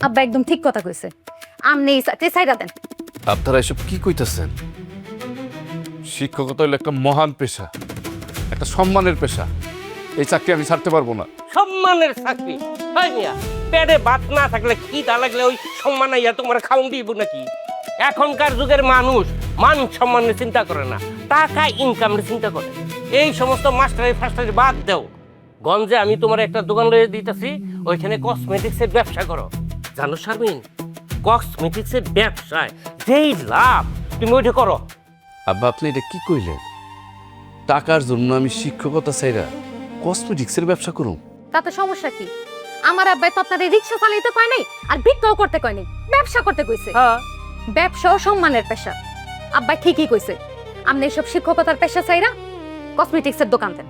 আব্বা একদম ঠিক কথা কইছে, আমনে এই চাকরি ছাইরা দেন। আপনারা এসব কি কইতেছেন? শিক্ষকতা হলো একটা মহান পেশা, একটা সম্মানের পেশা। এই চাকরি আমি ছাড়তে পারবো না। সম্মানের চাকরি হয় মিয়া? পেটে ভাত না থাকলে খিদা লাগলে ওই সম্মান আইয়া তোমার খাওন দিব নাকি? এখনকার যুগের মানুষ মান সম্মানের চিন্তা করে না, টাকা ইনকামের চিন্তা করে। এই সমস্ত মাস্টারি ফাস্টারি বাদ দাও। গঞ্জে আমি তোমার একটা দোকান লয়ে দিতেছি, ওইখানে কসমেটিক্সের ব্যবসা করো। জানো শারমিন, কসমেটিক্সের ব্যবসায় যেই লাভ, তুমি ওইটা করো। আব্বা, আপনি এটা কি কইলেন? টাকার জন্য আমি শিক্ষকতা ছাইরা কসমেটিক্সের ব্যবসা করুম? তাতে সমস্যা কি? আমার আব্বাই তো আপনার রিক্সা চালাইতে কয় নাই, আর ভিক্ষাও করতে কয় নাই, ব্যবসা করতে কইছে। হ্যাঁ, ব্যবসাও সম্মানের পেশা। আব্বাই ঠিকই কইছে, আপনি এসব শিক্ষকতার পেশা চাইরা কসমেটিক্সের দোকান দেন।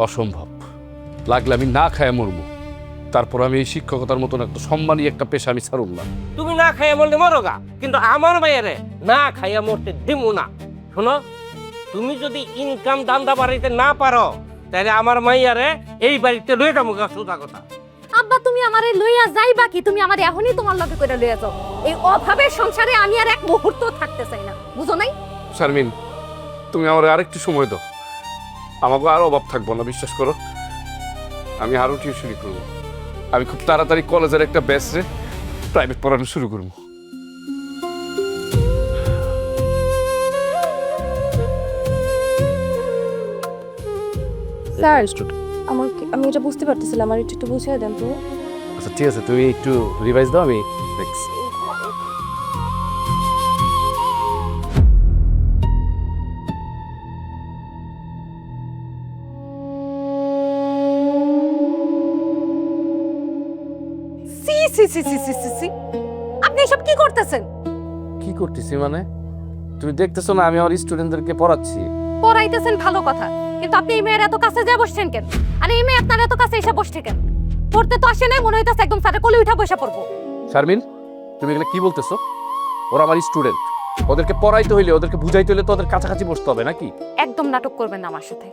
অসম্ভব। লাগলে আমি না খায় মরবো, তারপর আমি এই শিক্ষকতার মতন একটা সম্মানী একটা পেশা আমি ছাড়ুম না। তুমি না খাইয়া মরলে মরোগা, কিন্তু আমার মায়েরে না খাইয়া মরতে দিমু না। শোনো, তুমি যদি ইনকাম দান্দা বাড়াইতে না পারো, তাহলে আমার মাইয়ারে এই বাড়িতে লয়ে যাবো। সোজা কথা। আব্বা, তুমি আমারে লইয়া যাইবা কি? তুমি আমার এখনই তোমার লগে কইরা লইয়া যাও। এই অভাবের সংসারে আমি আর এক মুহূর্ত থাকতে চাই না, বুঝো নাই? শারমিন, তুমি আমার আরেকটু সময় দাও, আমাকে আর অভাব থাকবো না, বিশ্বাস করো। আমি আরো টিউশনি করবো। আমি খুব তাড়াতাড়ি কলেজের একটা ব্যাচে প্রাইভেট পড়ানো শুরু করবো। স্যার, আমি এটা বুঝতে পারতেছিলাম, আমার একটু বুঝিয়ে দেন তো। আচ্ছা ঠিক আছে, তুমি একটু রিভাইজ দাও, আমি দেখছি। সি সি সি সি সি সি, আপনি এসব কি করতেছেন? কি করতেছি মানে? তুমি দেখতেছো না আমি আমার স্টুডেন্টদেরকে পড়াচ্ছি। পড়াইতেছেন ভালো কথা, কিন্তু আপনি এই মেয়ের এত কাছে যা বসছেন কেন? আর এই মেয়ে আপনার এত কাছে এসে বসছে কেন? পড়তে তো আসে নাই, মনে হইতাছে একদম স্যারের কোলে উঠা বসে পড়বো। শারমিন, তুমি এগুলো কি বলতেছো? ওরা আমার স্টুডেন্ট, ওদেরকে পড়াইতে হইলে ওদেরকে বুঝাইতে হইলে তো ওদের কাছাকাছি বসতে হবে নাকি? একদম নাটক করবেন না আমার সাথে।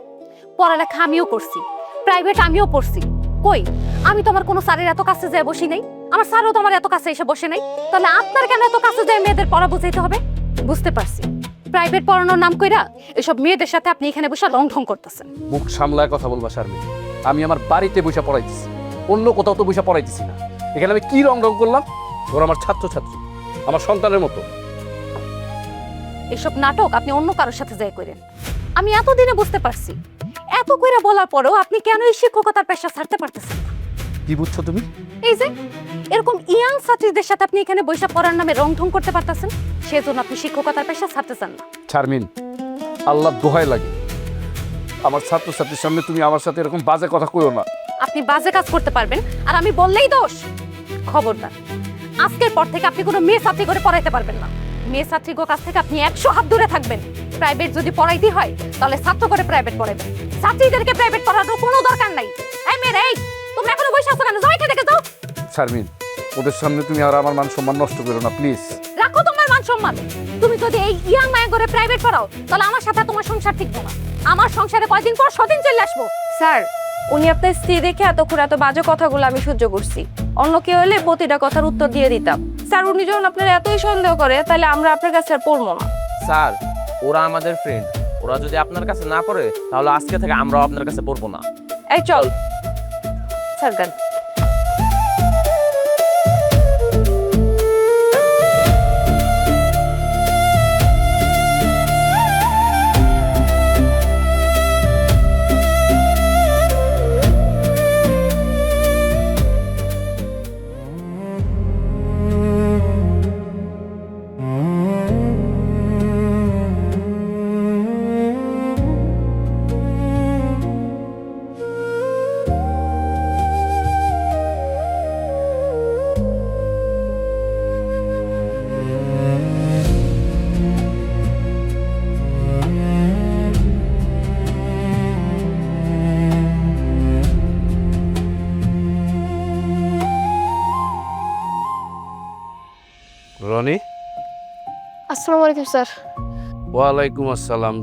পড়ালেখা আমিও করছি, প্রাইভেট আমিও পড়ছি। কই আমি তোমার কোনো স্যারের এত কাছে যায় বসি নাই? আমার স্যারও তোমার এত কাছে এসে বসে নাই। তাহলে আপনার কেন এত কাছে যায় মেয়েদের পড়া বুঝাইতে হবে? বুঝতে পারছি, প্রাইভেট পড়ানোর নাম কইরা এসব মেয়েদের সাথে আপনি এখানে বসে রং ঢং করতেছেন। মুখ সামলায় কথা বলবা শারমিন। আমি আমার বাড়িতে বসে পড়াইতেছি, অন্য কোথাও তো বসে পড়াইতেছি না। এখানে আমি কি রং করলাম? ওরা আমার ছাত্রছাত্রী, আমার সন্তানের মতো। এসব নাটক আপনি অন্য কারোর সাথে যায় করেন। আমি এতদিনে বুঝতে পারছি, এত কইরা বলার পরেও আপনি কেন এই শিক্ষকতার পেশা ছাড়তে পারতেছেন না। কি বুঝছো তুমি? এই যে এরকম ইয়াং ছাত্রীদের সাথে আপনি এখানে বৈশা পড়ার নামে রং ঢং করতে পারতেছেন, সেজন্য আপনি শিক্ষকতার পেশা ছাড়তে চান না। শারমিন, আল্লাহ দোহাই লাগে, আমার ছাত্রছাত্রীর সামনে তুমি আমার সাথে এরকম বাজে কথা কইও না। আপনি বাজে কাজ করতে পারবেন আর আমি বললেই দোষ। খবরদার, আজকের পর থেকে আপনি কোনো মেয়ে ছাত্রী করে পড়াইতে পারবেন না। মেয়ে ছাত্রীর কাছ থেকে আপনি 100 হাত দূরে থাকবেন। প্রাইভেট যদি পড়াইতে হয় তাহলে ছাত্র করে প্রাইভেট পড়াবেন, ছাত্রীদেরকে প্রাইভেট পড়ানোর কোনো দরকার নাই। এই মেয়ে, এই তুমি এখনো বসে আছো কেন? যাও এখান থেকে যাও। শারমিন, ওদের সামনে তুমি আর আমার মান সম্মান নষ্ট করো না প্লিজ। রাখো তোমার মান সম্মান। তুমি যদি এই ইয়াং মায়া করে প্রাইভেট পড়াও তাহলে আমার সাথে তোমার সংসার টিকবে না। আমার সংসারে কয়দিন পর সদিন চলে আসবো। স্যার, উনি আপনার স্ত্রী দেখে এতক্ষণ এত বাজে কথাগুলো আমি সহ্য করছি। অন্য কেউ হলে প্রতিটা কথার উত্তর দিয়ে দিতাম। স্যার, উনি যখন আপনার এতই সন্দেহ করে তাহলে আমরা আপনার কাছে আর পড়বো না। স্যার, ওরা আমাদের ফ্রেন্ড, ওরা যদি আপনার কাছে না পড়ে তাহলে আজকে থেকে আমরাও আপনার কাছে পড়বো না। এই চল স্যার গান। রনি। আসসালামু আলাইকুম স্যার। ওয়ালাইকুম আসসালাম।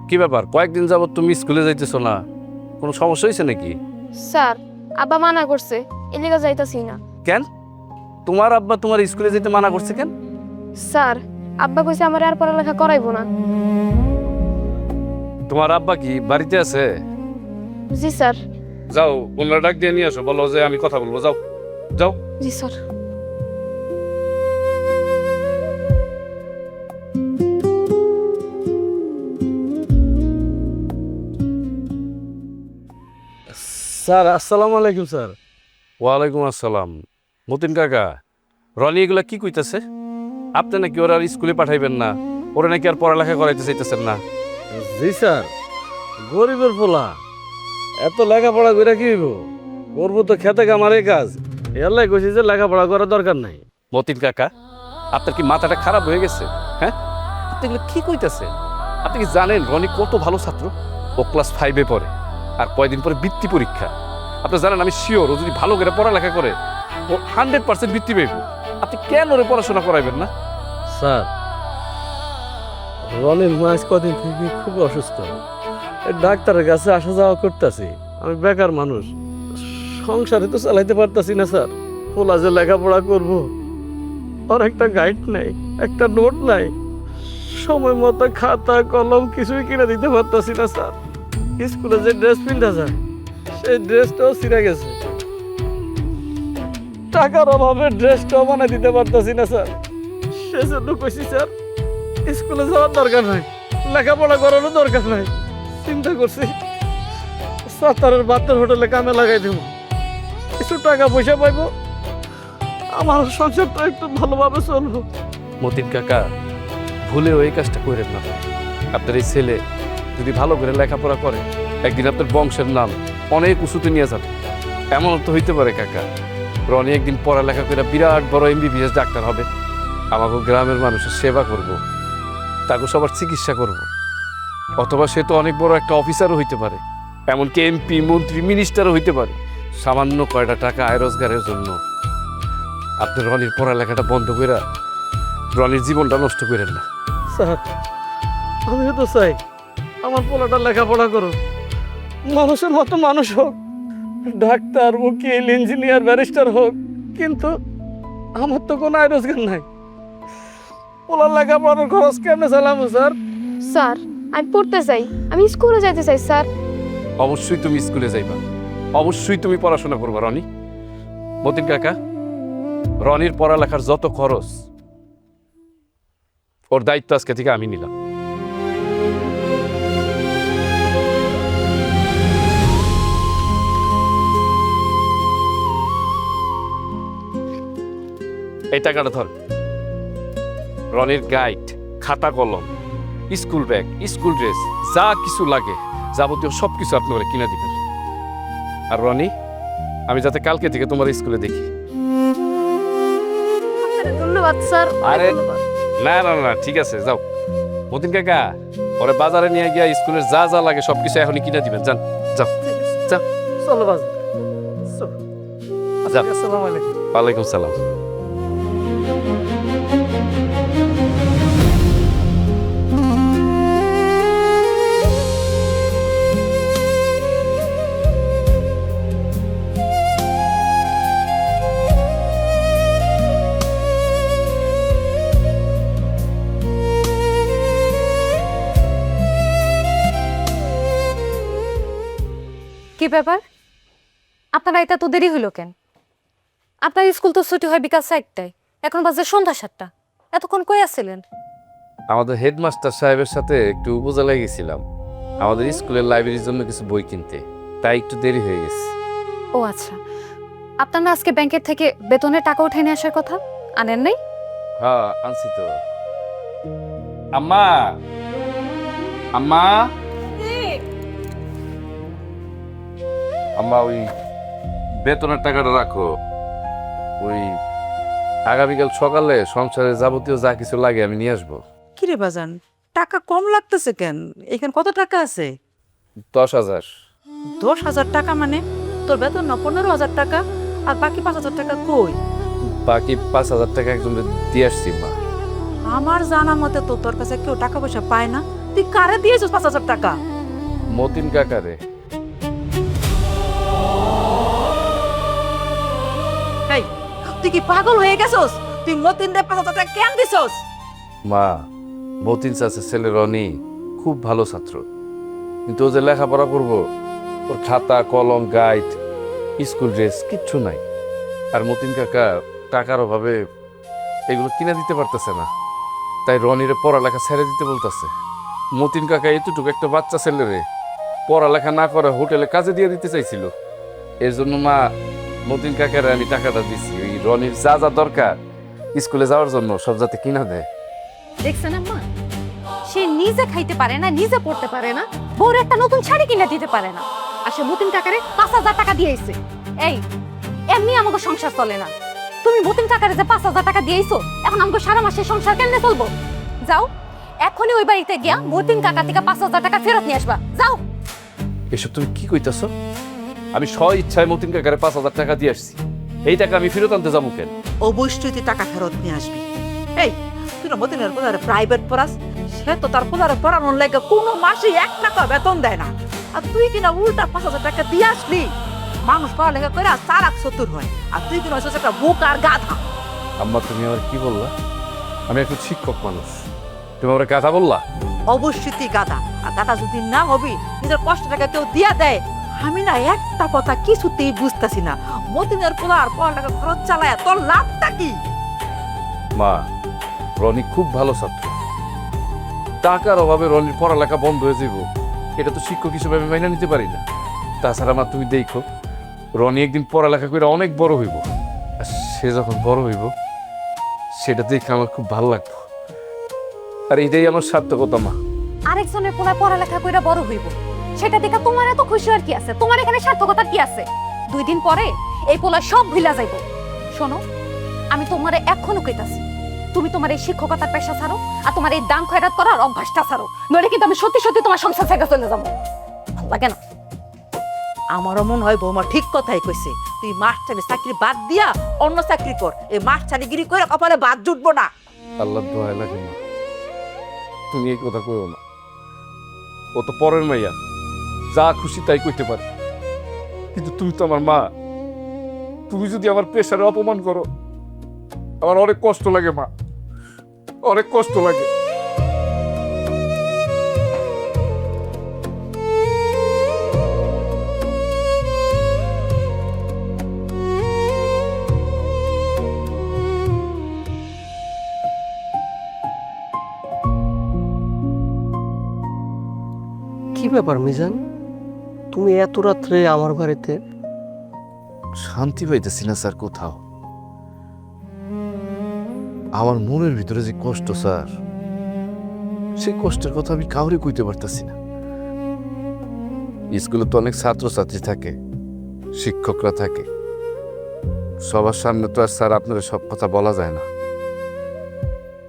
কি ব্যাপার, কয়েকদিন যাবত তুমি স্কুলে যাইতেছো না? কোনো সমস্যা হয়েছে নাকি? স্যার, আব্বা মানা করছে, এলাকা যাইতাছি না। কেন? তোমার আব্বা তোমার স্কুলে যেতে মানা করছে কেন? স্যার, আব্বা কইছে আমার আর পড়ালেখা করাইবো না। তোমার আব্বা কি বাড়িতে আছে? জি স্যার। যাও, ওনারা ডাক দিয়ে নিয়ে আসো, বলো যে আমি কথা বলবো। যাও যাও। জি স্যার। স্যার আসসালামু আলাইকুম স্যার। ওয়ালাইকুম আসসালাম। মতিন কাকা, রনি এগুলা কি কইতাছে? আপনি নাকি ওরা আর স্কুলে পাঠাইবেন না, ওরা নাকি আর পড়ালেখা করাইতে চাইতেছেন না? জি স্যার, গরিবের পোলা এত লেখাপড়া করে কি হইব? করবো তো খেতে কামারে কাজ। এলাই কইছি যে লেখাপড়া করার দরকার নাই। মতিন কাকা, আপনার কি মাথাটা খারাপ হয়ে গেছে? হ্যাঁ, আপনি এগুলো কি কইতাছেন? আপনি কি জানেন রনি কত ভালো ছাত্র? ও ক্লাস 5-এ পড়ে, আর কয়দিন পরে বৃত্তি পরীক্ষা। আপনি জানেন, আমি শিওর ও যদি ভালো করে পড়ালেখা করে ও 100% বৃত্তি পাইব। আপনি কেন ওরে পড়াশোনা করাইবেন না? স্যার, রনির মা আজ কদিন থেকে খুব অসুস্থ। এই ডাক্তারের কাছে আসা যাওয়া করতেছি। আমি বেকার মানুষ, সংসারে তো চালাইতে পারতাছি না স্যার। পোলা যে লেখাপড়া করবো, আর একটা গাইড নাই, একটা নোট নাই, সময় মতো খাতা কলম কিছুই কিনে দিতে পারতাছি না স্যার। স্কুলে যে ড্রেস পিন্ধা যায় সেই ড্রেসটাও ছিঁড়ে গেছে। টাকার অভাবে ড্রেসটাও বানাই দিতে পারতাছি না স্যার। সেজন্য কইছি স্যার, স্কুলে যাওয়ার দরকার নাই, লেখাপড়া করারও দরকার নাই। চিন্তা করছি সাতারের বাতের হোটেলে কামে লাগাই দেব, কিছু টাকা পয়সা পাইবো, আমার সংসারটা একটু ভালোভাবে চলবো। মতিন কাকা, ভুলেও এই কাজটা করেন না। আপনার এই ছেলে যদি ভালো করে লেখাপড়া করে, একদিন আপনার বংশের নাম অনেক উঁচুতে নিয়ে যাবে। এমন তো হইতে পারে কাকা, রনি একদিন পড়ালেখা করে বিরাট বড় MBBS ডাক্তার হবে, আমাকে গ্রামের মানুষের সেবা করব। তাকে সবার চিকিৎসা করব। অথবা সে তো অনেক বড় একটা অফিসারও হইতে পারে, এমনকি এমপি, মন্ত্রী, মিনিস্টারও হইতে পারে। সামান্য কয়টা টাকা আয় রোজগারের জন্য আপনি রনির পড়ালেখাটা বন্ধ করে রনির জীবনটা নষ্ট করেন না। স্যার, আমিও তো চাই আমার পোলাটা লেখাপড়া করো, মানুষের মতো মানুষ হোক, ডাক্তার, উকিল, ইঞ্জিনিয়ার, ব্যারিস্টার হোক, কিন্তু আমার তো কোনো আয় রোজগার নাই। পোলার লেখাপড়ার খরচ কেমনে চালাবো স্যার? স্যার, আমি পড়তে চাই, আমি স্কুলে যাইতে চাই স্যার। অবশ্যই তুমি স্কুলে যাইবা, অবশ্যই তুমি পড়াশোনা করবা রনি। মতিন কাকা, রনির পড়ালেখার যত খরচ ওর দায়িত্ব আজকে থেকে আমি নিলাম। এই টাকাটা ধর। রনির গাইড, খাতা কলম, স্কুল ব্যাগ, স্কুল ড্রেস, যা কিছু লাগে যাবতীয় সব কিছু আপনি ওরা কিনে দিবেন। আর রনি, আমি যাতে কালকে থেকে তোমার স্কুলে দেখি। ধন্যবাদ স্যার। আরে না না না, ঠিক আছে, যাও। মতিন কাকা, ওরে বাজারে নিয়ে গিয়া স্কুলের যা যা লাগে সবকিছু এখনই কিনে দিবেন। যান, যাও যাও। চলো বাজার। যাও। আসসালামু আলাইকুম। ওয়ালাইকুম সালাম। কি ব্যাপার, আপনারা এটা তো দেরি হইল কেন? আপনার স্কুল তো ছুটি হয় বিকাল 4টায়, এখন বাজে সন্ধ্যা 7টা। এতক্ষণ কই আসছিলেন? আমাদের হেডমাস্টার সাহেবের সাথে একটু উপজেলায় গেছিলাম আমাদের স্কুলের লাইব্রেরির জন্য কিছু বই কিনতে, তাই একটু দেরি হয়ে গেছে। ও আচ্ছা, আপনার না আজকে ব্যাংকের থেকে বেতনের টাকা উঠে নিয়ে আসার কথা, আনেন নাই? হ্যাঁ, আনছি তো। আম্মা, আম্মা, আম্মা, ওই বেতনের টাকাটা রাখো। ওই আগামীকাল সকালে সংসারে যাবতীয় যা কিছু লাগে আমি নিয়ে আসবো। কিরে বাজান, টাকা কম লাগতেছে কেন? এখানে কত টাকা আছে? 10,000। 10,000 টাকা মানে? তোর বেতন না 15,000 টাকা, আর বাকি 5,000 টাকা কই? বাকি 5,000 টাকা একজন দিয়ে আসছি মা। আমার জানা মতে তো তোর কাছে কেউ টাকা পয়সা পায় না। তুই কারে দিয়েছিস 5,000 টাকা? মতিন কাকারে। এই, তুই কি পাগল হয়ে গেছস? তুই মতিন দে 5,000 টাকা কেন দিছস? মা, মতিন চাচের ছেলে রনি খুব ভালো ছাত্র, কিন্তু ও যে লেখাপড়া করবো, ওর খাতা কলম, গাইড, স্কুল ড্রেস কিচ্ছু নাই। আর মতিন কাকা টাকার অভাবে এগুলো কিনে দিতে পারতেছে না, তাই রনিরে পড়ালেখা ছেড়ে দিতে বলতেছে। মতিন কাকা এতটুকু একটা বাচ্চা ছেলেরে পড়ালেখা না করে হোটেলে কাজে দিয়ে দিতে চাইছিল। এর জন্য মা, মতিন কাকারে আমি টাকাটা দিছি ওই রনির যা যা দরকার স্কুলে যাওয়ার জন্য সব যাতে কিনা দেয়। দেখছেন আম্মা, সে নিজে খাইতে পারে না, নিজে পড়তে পারে না, বউর একটা নতুন শাড়ি কিনে দিতে পারে না, আর সে মতিন টাকারে 5,000 টাকা দিয়েছে। এই, এমনি আমাকে সংসার চলে না। তুমি মতিন টাকারে যে 5,000 টাকা দিয়েছো, এখন আমাকে সারা মাসের সংসার কেমনে চলবো? যাও, এখনই ওই বাড়িতে গিয়া মতিন কাকা থেকে 5,000 টাকা ফেরত নিয়ে আসবা, যাও। এসব তুমি কি কইতাছ? আমি স্ব ইচ্ছায় মতিন কাকারে 5,000 টাকা দিয়ে আসছি, এই টাকা আমি ফেরত আনতে যাবো কেন? অবশ্যই তুই টাকা ফেরত নিয়ে আসবি। এই, তুই না মতিনের পোলারে প্রাইভেট পড়াস, সে তো তার পোলারে পড়ানোর লাগে কোনো মাসে 1 টাকা বেতন দেয় না, আর তুই কিনা উল্টা 5,000 টাকা দিয়ে আসলি। মানুষ পড়ালেখা করে চালাক চতুর হয়, আর তুই কিনা হচ্ছে একটা বুক আর গাধা। আম্মা, তুমি আমার কি বললা? আমি একজন শিক্ষক মানুষ, তুমি আমার কথা বললা? অবশ্যই তুই গাধা, আর গাধা যদি না হবি, নিজের কষ্ট টাকা কেউ দিয়া দেয়। আমি না একটা কথা কিছুতেই বুঝতেছি না, মতিনের পোলার পড়ালেখা খরচ চালায় তোর লাভটা কি? মা, রনি খুব ভালো ছাত্র, টাকার অভাবে রনির পড়ালেখা বন্ধ হয়ে যাব, এটা তো শিক্ষক হিসেবে আমি মাইনা নিতে পারি না। তাছাড়া মা, তুমি দেখো রনি একদিন পড়ালেখা করে অনেক বড় হইব, আর সে যখন বড় হইব সেটা দেখে আমার খুব ভালো লাগবে, আর এটাই আমার সার্থকতা মা। আরেকজনের পোলা পড়ালেখা কইরা বড় হইব, সেটা দেখে তোমার এত খুশি আর কি আছে? তোমার এখানে সার্থকতা কি আছে? 2 দিন পরে এই পোলা সব ভুলা যাইব। শোনো, আমি তোমারে এখনো কইতাছি, তুমি তোমার এই শিক্ষকতার পেশা ছাড়ো আর তোমার এই দান খয়রাত করার অভ্যাসটা ছাড়ো, নইলে কিন্তু আমি সত্যি সত্যি তোমার সংসার থেকে চলে যাবো। ভালো লাগে না। আমারও মনে হয় বৌমা ঠিক কথাই কইছে, তুই মাস্টারি চাকরি বাদ দিয়া অন্য চাকরি কর, এই মাস্টারিগিরি করে কপালে বাদ জুটবো না। আল্লাহ দোহাই লাগে না, তুমি এই কথা কইও না। ও তো পরের মাইয়া, যা খুশি তাই কইতে পারে, কিন্তু তুমি তো আমার মা। তুমি যদি আমার পেশারে অপমান করো, আমার অনেক কষ্ট লাগে মা, অনেক কষ্ট লাগে। কি ব্যাপার মিজান, তুমি এত রাত্রে আমার বাড়িতে? শান্তি পাইতেছি না স্যার কোথাও। আমার মনের ভিতরে যে কষ্ট স্যার, সেই কষ্টের কথা আমি কাউরে কইতে পারতেছি না। স্কুলে তো অনেক ছাত্রছাত্রী থাকে, শিক্ষকরা থাকে, সবার সামনে তো আর স্যার আপনার সব কথা বলা যায় না।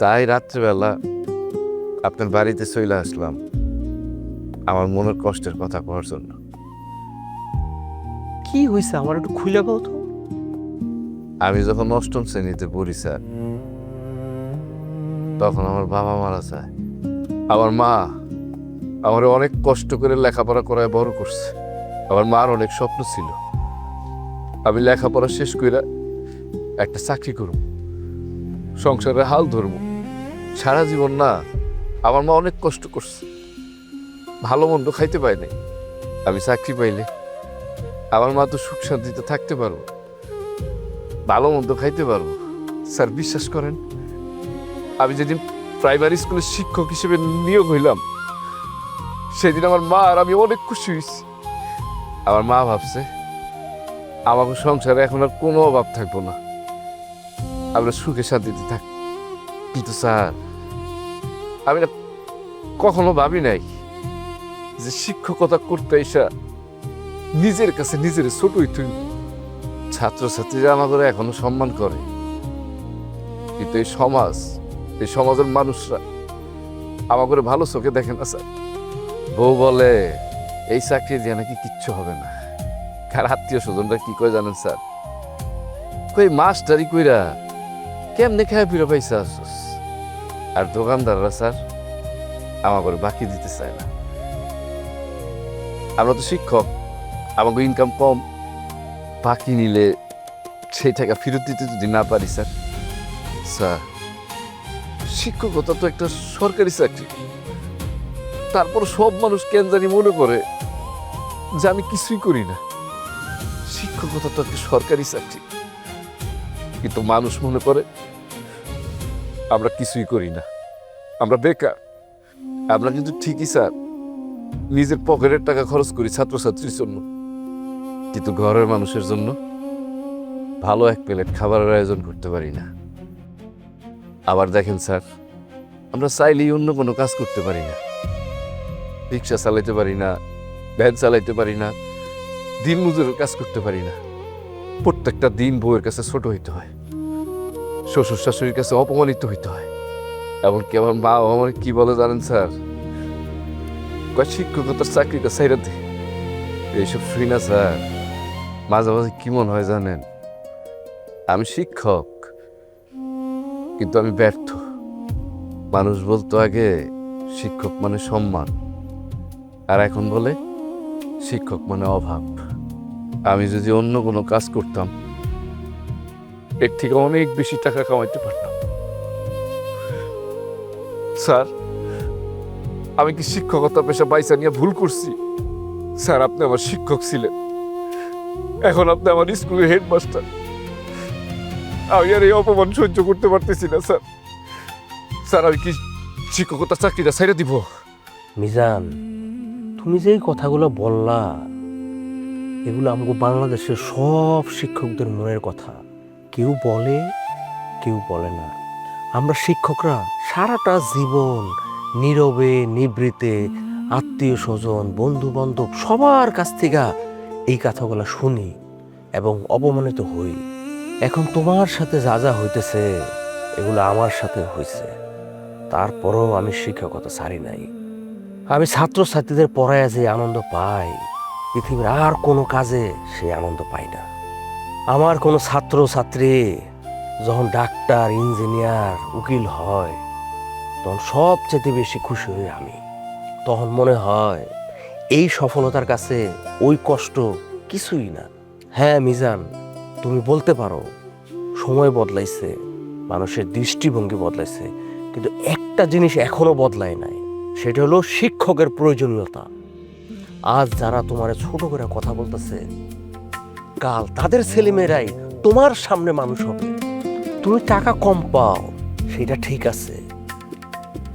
তাই রাত্রেবেলা আপনার বাড়িতে চলে আসলাম আমার মনের কষ্টের কথা কওয়ার জন্য। কি হয়েছে আমার একটু খুলে বলো তো। আমি যখন অষ্টম শ্রেণীতে পড়ি স্যার, তখন আমার বাবা মারা যায়। আমার মা আমার অনেক কষ্ট করে লেখাপড়া করায় বড় করছে। আমার মার অনেক স্বপ্ন ছিল আমি লেখাপড়া শেষ করে একটা চাকরি করব, সংসারের হাল ধরব। সারা জীবন না আমার মা অনেক কষ্ট করছে, ভালো মন্দ খাইতে পায় নাই। আমি চাকরি পাইলে আমার মা তো সুখ শান্তিতে থাকতে পারবো, ভালো মন্দ খাইতে পারবো। স্যার বিশ্বাস করেন, আমি যেদিন প্রাইমারি স্কুলের শিক্ষক হিসেবে নিয়োগ হইলাম, সেদিন আমার মা আর আমি অনেক খুশি হয়েছি। আমার মা ভাবছে আমাকে সংসারে এখন আর কোনো অভাব থাকবো না, আমরা সুখে শান্তিতে থাক। কিন্তু স্যার আমি না কখনো ভাবি নাই যে শিক্ষকতা করতে এসা নিজের কাছে নিজের ছোটই তুই। ছাত্রছাত্রীরা আমাদের এখনো সম্মান করে, কিন্তু এই সমাজের মানুষরা আমাকে ভালো চোখে দেখে না স্যার। বউ বলে এই চাকরি দিয়ে নাকি কিচ্ছু হবে না। কার আত্মীয় স্বজনরা কি কয় জানেন স্যার? কই মাস্টারি কইরা কেমনে খায় ফিরে পাইছে আসস। আর দোকানদাররা স্যার আমাকে বাকি দিতে চায় না। আমরা তো শিক্ষক, আমাকে ইনকাম কম, বাকি নিলে সেই টাকা ফেরত দিতে যদি না পারি স্যার। স্যার শিক্ষকতা তো একটা সরকারি চাকরি, তারপর সব মানুষ কেন জানি মনে করে যে আমি কিছুই করি না। শিক্ষকতা তো একটা সরকারি চাকরি, কিন্তু মানুষ মনে করে আমরা কিছুই করি না, আমরা বেকার। আমরা কিন্তু ঠিকই স্যার নিজের পকেটের টাকা খরচ করি ছাত্রছাত্রীর জন্য, কিন্তু ঘরের মানুষের জন্য ভালো এক প্লেট খাবারের আয়োজন করতে পারি না। আবার দেখেন স্যার, আমরা চাইলেই অন্য কোনো কাজ করতে পারি না। রিক্সা চালাইতে পারি না, ভ্যান চালাইতে পারি না, দিন মজুরের কাজ করতে পারি না। প্রত্যেকটা দিন বউয়ের কাছে ছোট হইতে হয়, শ্বশুর শাশুড়ির কাছে অপমানিত হইতে হয়। এমনকি আমার মা আমার কি বলে জানেন স্যার? কয় শিক্ষকতার চাকরিটা ছাইরা দে। এইসব শুই না স্যার, মাঝে মাঝে কি মনে হয় জানেন? আমি শিক্ষক, কিন্তু আমি ব্যর্থ। মানুষ বলতো আগে শিক্ষক মানে সম্মান, আর এখন বলে শিক্ষক মানে অভাব। আমি যদি অন্য কোনো কাজ করতাম এর থেকে অনেক বেশি টাকা কামাইতে পারতাম। স্যার আমি কি শিক্ষকতা পেশা বাইসা নিয়ে ভুল করছি? স্যার আপনি আমার শিক্ষক ছিলেন, এখন আপনি আমার স্কুলের হেডমাস্টার। আমি আর এই অপমান সহ্য করতে পারতেছি না স্যার। স্যার আমি কি শিক্ষকতার চাকরিটা ছেড়ে দিব? মিজান, তুমি যে এই কথাগুলো বললা, এগুলো আমাকে বাংলাদেশের সব শিক্ষকদের মনের কথা। কেউ বলে, কেউ বলে না। আমরা শিক্ষকরা সারাটা জীবন নীরবে নিবৃতে আত্মীয় স্বজন বন্ধু বান্ধব সবার কাছ থেকে এই কথাগুলো শুনি এবং অপমানিত হই। এখন তোমার সাথে যা যা হইতেছে এগুলো আমার সাথে হয়েছে, তারপরেও আমি শিক্ষকতা ছাড়ি নাই। আমি ছাত্রছাত্রীদের পড়ায় যে আনন্দ পাই, পৃথিবীর আর কোনো কাজে সেই আনন্দ পাই না। আমার কোনো ছাত্রছাত্রী যখন ডাক্তার, ইঞ্জিনিয়ার, উকিল হয়, তখন সবচেয়ে বেশি খুশি হই আমি। তখন মনে হয় এই সফলতার কাছে ওই কষ্ট কিছুই না। হ্যাঁ মিজান, তুমি বলতে পারো সময় বদলাইছে, মানুষের দৃষ্টিভঙ্গি বদলাইছে, কিন্তু একটা জিনিস এখনো বদলায় নাই, সেটা হলো শিক্ষকের প্রয়োজনীয়তা। আজ যারা তোমার ছোট করে কথা বলতেছে, কাল তাদের ছেলেমেয়েরাই তোমার সামনে মানুষ হবে। তুমি টাকা কম পাও, সেটা ঠিক আছে,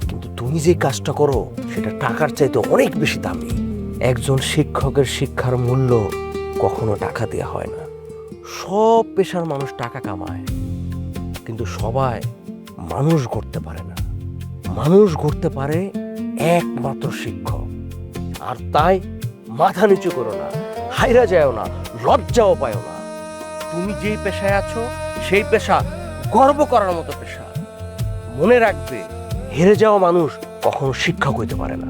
কিন্তু তুমি যে কাজটা করো সেটা টাকার চাইতে অনেক বেশি দামি। একজন শিক্ষকের শিক্ষার মূল্য কখনো টাকা দেওয়া হয় না। সব পেশার মানুষ টাকা কামায়, কিন্তু সবাই মানুষ গড়তে পারে না। মানুষ গড়তে পারে একমাত্র শিক্ষক। আর তাই মাথা নিচু করো না, হাইরা যাও না, লজ্জাও পাও না। তুমি যেই পেশায় আছো সেই পেশা গর্ব করার মতো পেশা। মনে রাখবে, হেরে যাওয়া মানুষ কখনো শিক্ষক হইতে পারে না।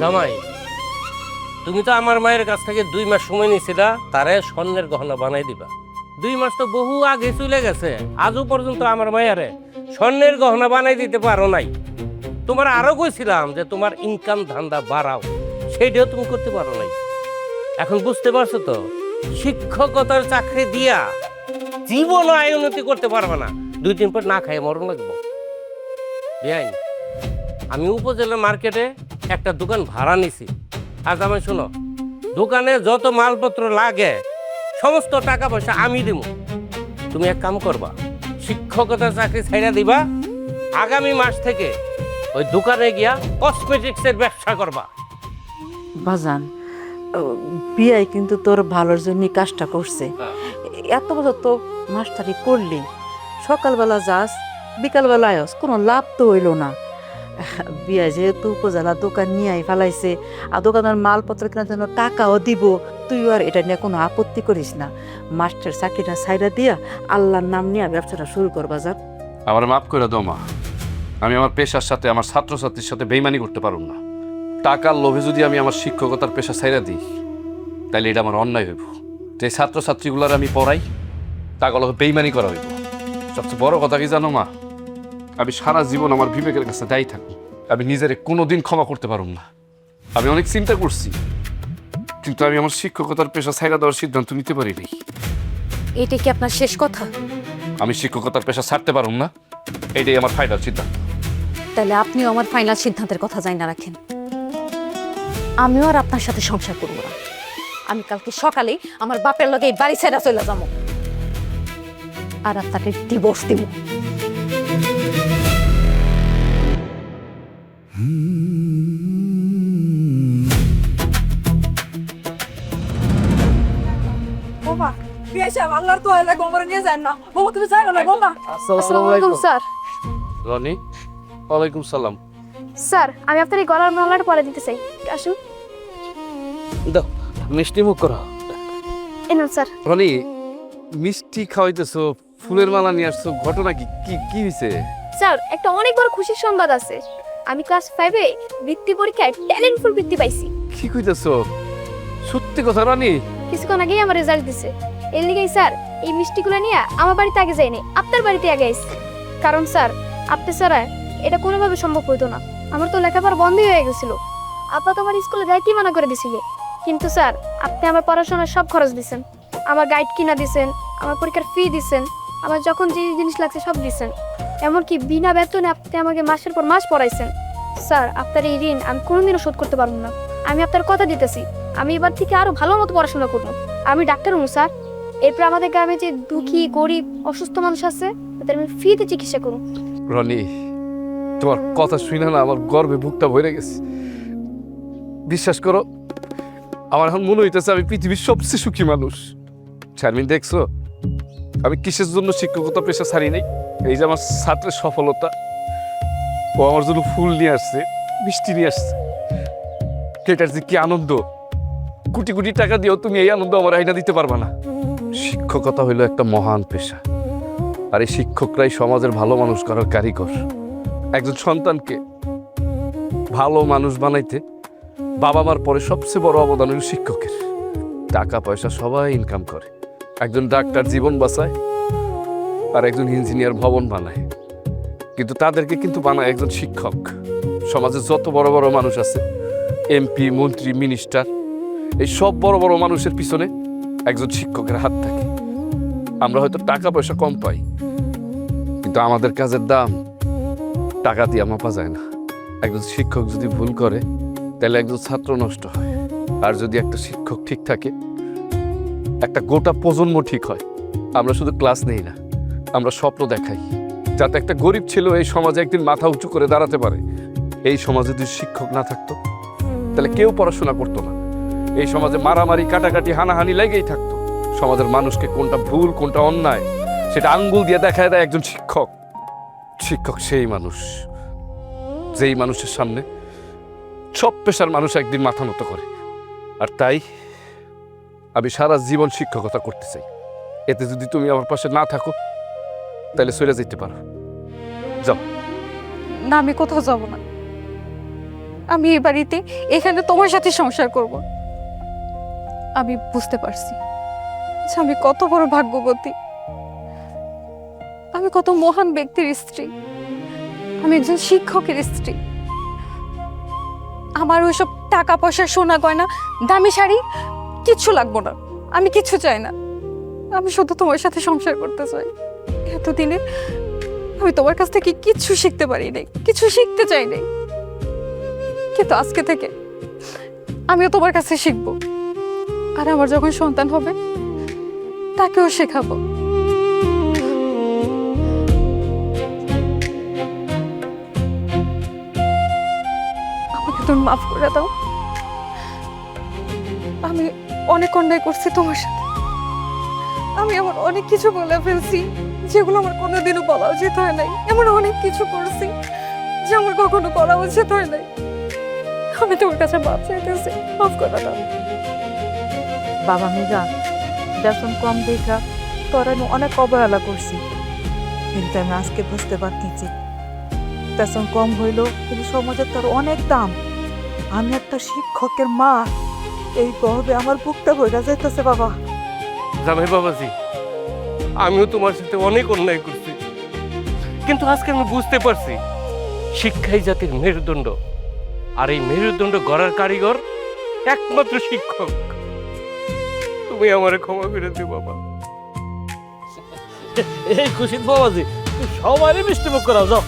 জামাই, তুমি তো আমার মায়ের কাছ থেকে 2 মাস সময় নিয়েছিলা তারে স্বর্ণের গহনা বানাই দিবা। 2 মাস তো বহু আগে চলে গেছে, আজও পর্যন্ত আমার মায়ারে স্বর্ণের গহনা বানাই দিতে পারো নাই। তোমার আরো কইছিলাম যে তোমার ইনকাম ধান্দা বাড়াও, সেইটাও তুমি করতে পারো নাই। এখন বুঝতে পারছো তো, শিক্ষকতার চাকরি দিয়া জীবন আয় উন্নতি করতে পারবে না, 2 দিন পর না খাই মরণ লাগবো। বেআইন, আমি উপজেলার মার্কেটে একটা দোকান ভাড়া নিছি। আজ আমি শোনো, দোকানে যত মালপত্র লাগে সমস্ত টাকা পয়সা আমি দিব। তুমি এক কাম করবা, শিক্ষকতার চাকরি ছাইড়া দিবা, আগামী মাস থেকে ওই দোকানে গিয়া কসমেটিক্সের ব্যবসা করবা। বাজান, বিয়াই কিন্তু তোর ভালোর জন্য কাজটা করছে। এত বছর তো মাস্টারি করলি, সকালবেলা যাস, বিকালবেলা আয়স, কোনো লাভ তো হইল না। বিয়া যেহেতু উপজেলা দোকান নিয়ে ফেলাইছে, আর দোকানের মালপত্র কেনার জন্য টাকাও দিব, তুই আর এটা নিয়ে কোনো আপত্তি করিস না। মাস্টার চাকরিটা ছাইড়া দিয়া আল্লাহর নাম নিয়ে ব্যবসাটা শুরু কর বাজার। আমার মাফ করে দাও মা, আমি আমার পেশার সাথে, আমার ছাত্রছাত্রীর সাথে বেইমানি করতে পারুম না। টাকার লোভে যদি আমি আমার শিক্ষকতার পেশা ছাইড়া দিই, তাহলে এটা আমার অন্যায় হইব। যে ছাত্রছাত্রীগুলার আমি পড়াই, টাকার লোভে বেইমানি করা হইব। সবচেয়ে বড় কথা কি জানো মা, আমি সারা জীবন আমার বিবেকের কাছে দায়ী থাকি। আমি নিজের কোনোদিন ক্ষমা করতে পারুম না। আমি অনেক চিন্তা করছি, কিন্তু আমি আমার শিক্ষকতার পেশা ছাইড়া দেওয়ার সিদ্ধান্ত নিতে পারিনি। এটা কি আপনার শেষ কথা? আমি শিক্ষকতার পেশা ছাড়তে পারুম না, এটাই আমার ফাইনাল সিদ্ধান্ত। তাহলে আপনিও আমার ফাইনাল সিদ্ধান্তের কথা জানি না রাখেন। আমিও আর আপনার সাথে সংসার করব না। আমি কালকে সকালেই আমার বাপের লগে এই বাড়ি ছেড়ে চলে যাবো, আর আপনাকে ডিভোর্স দিব। বোমা, বিয়াই সাহেব, আল্লাহর দোহাই লাগে ওমরে নিয়ে যান না। বোমা, তুমি যাও না বোমা। আসসালামু আলাইকুম স্যার। রনি, ওয়ালাইকুম সালাম। স্যার, আমি আপনার এই গলার মালাটা পরে দিতে চাই, আসুন। দাও, মিষ্টি মুখ করো। এনুন স্যার। রনি, মিষ্টি খাওয়াইতেছো, ফুলের মালা নিয়ে আসছো, ঘটনা কি? কি কি হয়েছে? স্যার, একটা অনেক বড় খুশির সংবাদ আছে। আমি ক্লাস 5-এ বৃত্তি পরীক্ষায় ট্যালেন্টফুল বৃত্তি পাইছি। কি কইতেছো? সত্যি কথা রনি? কিছুক্ষণ আগেই আমার রেজাল্ট দিছে। এর লিগেই স্যার এই মিষ্টিগুলো নিয়ে আমার বাড়িতে আগে যাইনি, আপনার বাড়িতে আগে আইছি। কারণ স্যার, আপনি ছাড়া এটা কোনোভাবে সম্ভব হইতো না। আমার তো লেখাপড়া বন্ধই হয়ে গেছিল। আপা তো আমার স্কুলে যাইতেই মানা করে দিছিল, কিন্তু স্যার আপনি আমার পড়াশোনার সব খরচ দিছেন। আমার গাইড কিনা দিছেন, আমার পরীক্ষার ফি দিছেন, আমার যখন যে জিনিস লাগছে সব দিছেন। এমনকি বিনা বেতনে আপনি আমাকে মাসের পর মাস পড়াইছেন। স্যার, আপনার এই ঋণ আমি কোনোদিনও শোধ করতে পারবো না। আমি আপনার কথা দিতেছি, আমি এবার থেকে আরো ভালো মতো পড়াশোনা করবো। আমি ডাক্তার হবো স্যার। এরপর আমাদের গ্রামে যে দুঃখী, গরিব, অসুস্থ মানুষ আছে তাদের আমি ফ্রিতে চিকিৎসা করবো। রনি, তোমার কথা শুনে না আমার গর্বে বুকটা ভরে গেছে। বিশ্বাস করো, আমার এখন মনে হইতেছে আমি পৃথিবীর সবচেয়ে সুখী মানুষ। শারমিন, দেখছো আমি কিসের জন্য শিক্ষকতা পেশা ছাড়ি নাই? এই যে আমার ছাত্রের সফলতা। ও আমার জন্য ফুল নিয়ে আসছে, মিষ্টি নিয়ে আসছে, এটার যে কি আনন্দ, কোটি কোটি টাকা দিয়েও তুমি এই আনন্দ আমার আইনা দিতে পারবা না। শিক্ষকতা হইলো একটা মহান পেশা, আর এই শিক্ষকরাই সমাজের ভালো মানুষ করার কারিগর। একজন সন্তানকে ভালো মানুষ বানাইতে বাবা মার পরে সবচেয়ে বড় অবদান হল শিক্ষকের। টাকা পয়সা সবাই ইনকাম করে, একজন ডাক্তার জীবন বাঁচায়, আর একজন ইঞ্জিনিয়ার ভবন বানায়, কিন্তু তাদেরকে কিন্তু বানায় একজন শিক্ষক। সমাজে যত বড় বড় মানুষ আছে, এমপি, মন্ত্রী, মিনিস্টার, এই সব বড় বড় মানুষের পিছনে একজন শিক্ষকের হাত থাকে। আমরা হয়তো টাকা পয়সা কম পাই, কিন্তু আমাদের কাজের দাম টাকা দিয়ে মাপা যায় না। একজন শিক্ষক যদি ভুল করে তাহলে একজন ছাত্র নষ্ট হয়, আর যদি একটা শিক্ষক ঠিক থাকে একটা গোটা প্রজন্ম ঠিক হয়। আমরা শুধু ক্লাস নেই না, আমরা স্বপ্ন দেখাই, যাতে একটা গরিব ছেলে এই সমাজে একদিন মাথা উঁচু করে দাঁড়াতে পারে। এই সমাজে যদি শিক্ষক না থাকতো তাহলে কেউ পড়াশোনা করতো না। এই সমাজে মারামারি, কাটাকাটি, হানাহানি লেগেই থাকতো। সমাজের মানুষকে কোনটা ভুল কোনটা অন্যায় সেটা আঙ্গুল দিয়ে দেখায় দেয় একজন শিক্ষক। শিক্ষক সেই মানুষ যেই মানুষের সামনে সব পেশার মানুষ একদিন মাথা নত করে। আর তাই আমি সারা জীবন শিক্ষকতা করতে চাই। এতে যদি তুমি আমার পাশে না থাকো তাহলে চলে যেতে পারো। যাও। না, আমি কোথাও যাব না। আমি এই বাড়িতে এখানে তোমার সাথে সংসার করব। আমি বুঝতে পারছি যে আমি কত বড় ভাগ্যবতী, আমি কত মহান ব্যক্তির স্ত্রী, আমি একজন শিক্ষকের স্ত্রী। আমার ওইসব টাকা পয়সা, সোনা গয়না, দামি শাড়ি কিচ্ছু লাগবো না। আমি কিচ্ছু চাই না, আমি শুধু তোমার সাথে সংসার করতে চাই। এতদিনে আমি তোমার কাছ থেকে কিচ্ছু শিখতে পারি নাই, কিছু শিখতে চাই নাই, কিন্তু আজকে থেকে আমিও তোমার কাছে শিখবো। আর আমার যখন সন্তান হবে তাকেও শেখাবো। আমাকে তুমি মাফ করে দাও। আমি অনেক অন্যায় করছি তোমার সাথে। আমি আমার অনেক কিছু বলে ফেলছি যেগুলো আমার কোনোদিনও বলা উচিত হয় নাই। এমন অনেক কিছু করছি যে আমার কখনো করা উচিত হয় নাই। আমি তোমার কাছে মাফ চাইতেছি, মাফ করে দাও। বাবা মেঘা, বেতন কম দেখা তোর আমি অনেক অবহেলা করছি, কিন্তু আমি আজকে বুঝতে পারতেছি বেতন কম হইলো কিন্তু সমাজে তার অনেক দাম। আমি একটা শিক্ষকের মা, এই গর্বে আমার বুকটা ভরে যাইতেছে বাবা। জামাই বাবাজি, আমিও তোমার সাথে অনেক অন্যায় করছি, কিন্তু আজকে আমি বুঝতে পারছি শিক্ষাই জাতির মেরুদণ্ড, আর এই মেরুদণ্ড গড়ার কারিগর একমাত্র শিক্ষক। তুমি আমারে ক্ষমা করে দিও বাবা। এই খুশির বাবাজি, সবারই মিষ্টি মুখ করাও, যাও।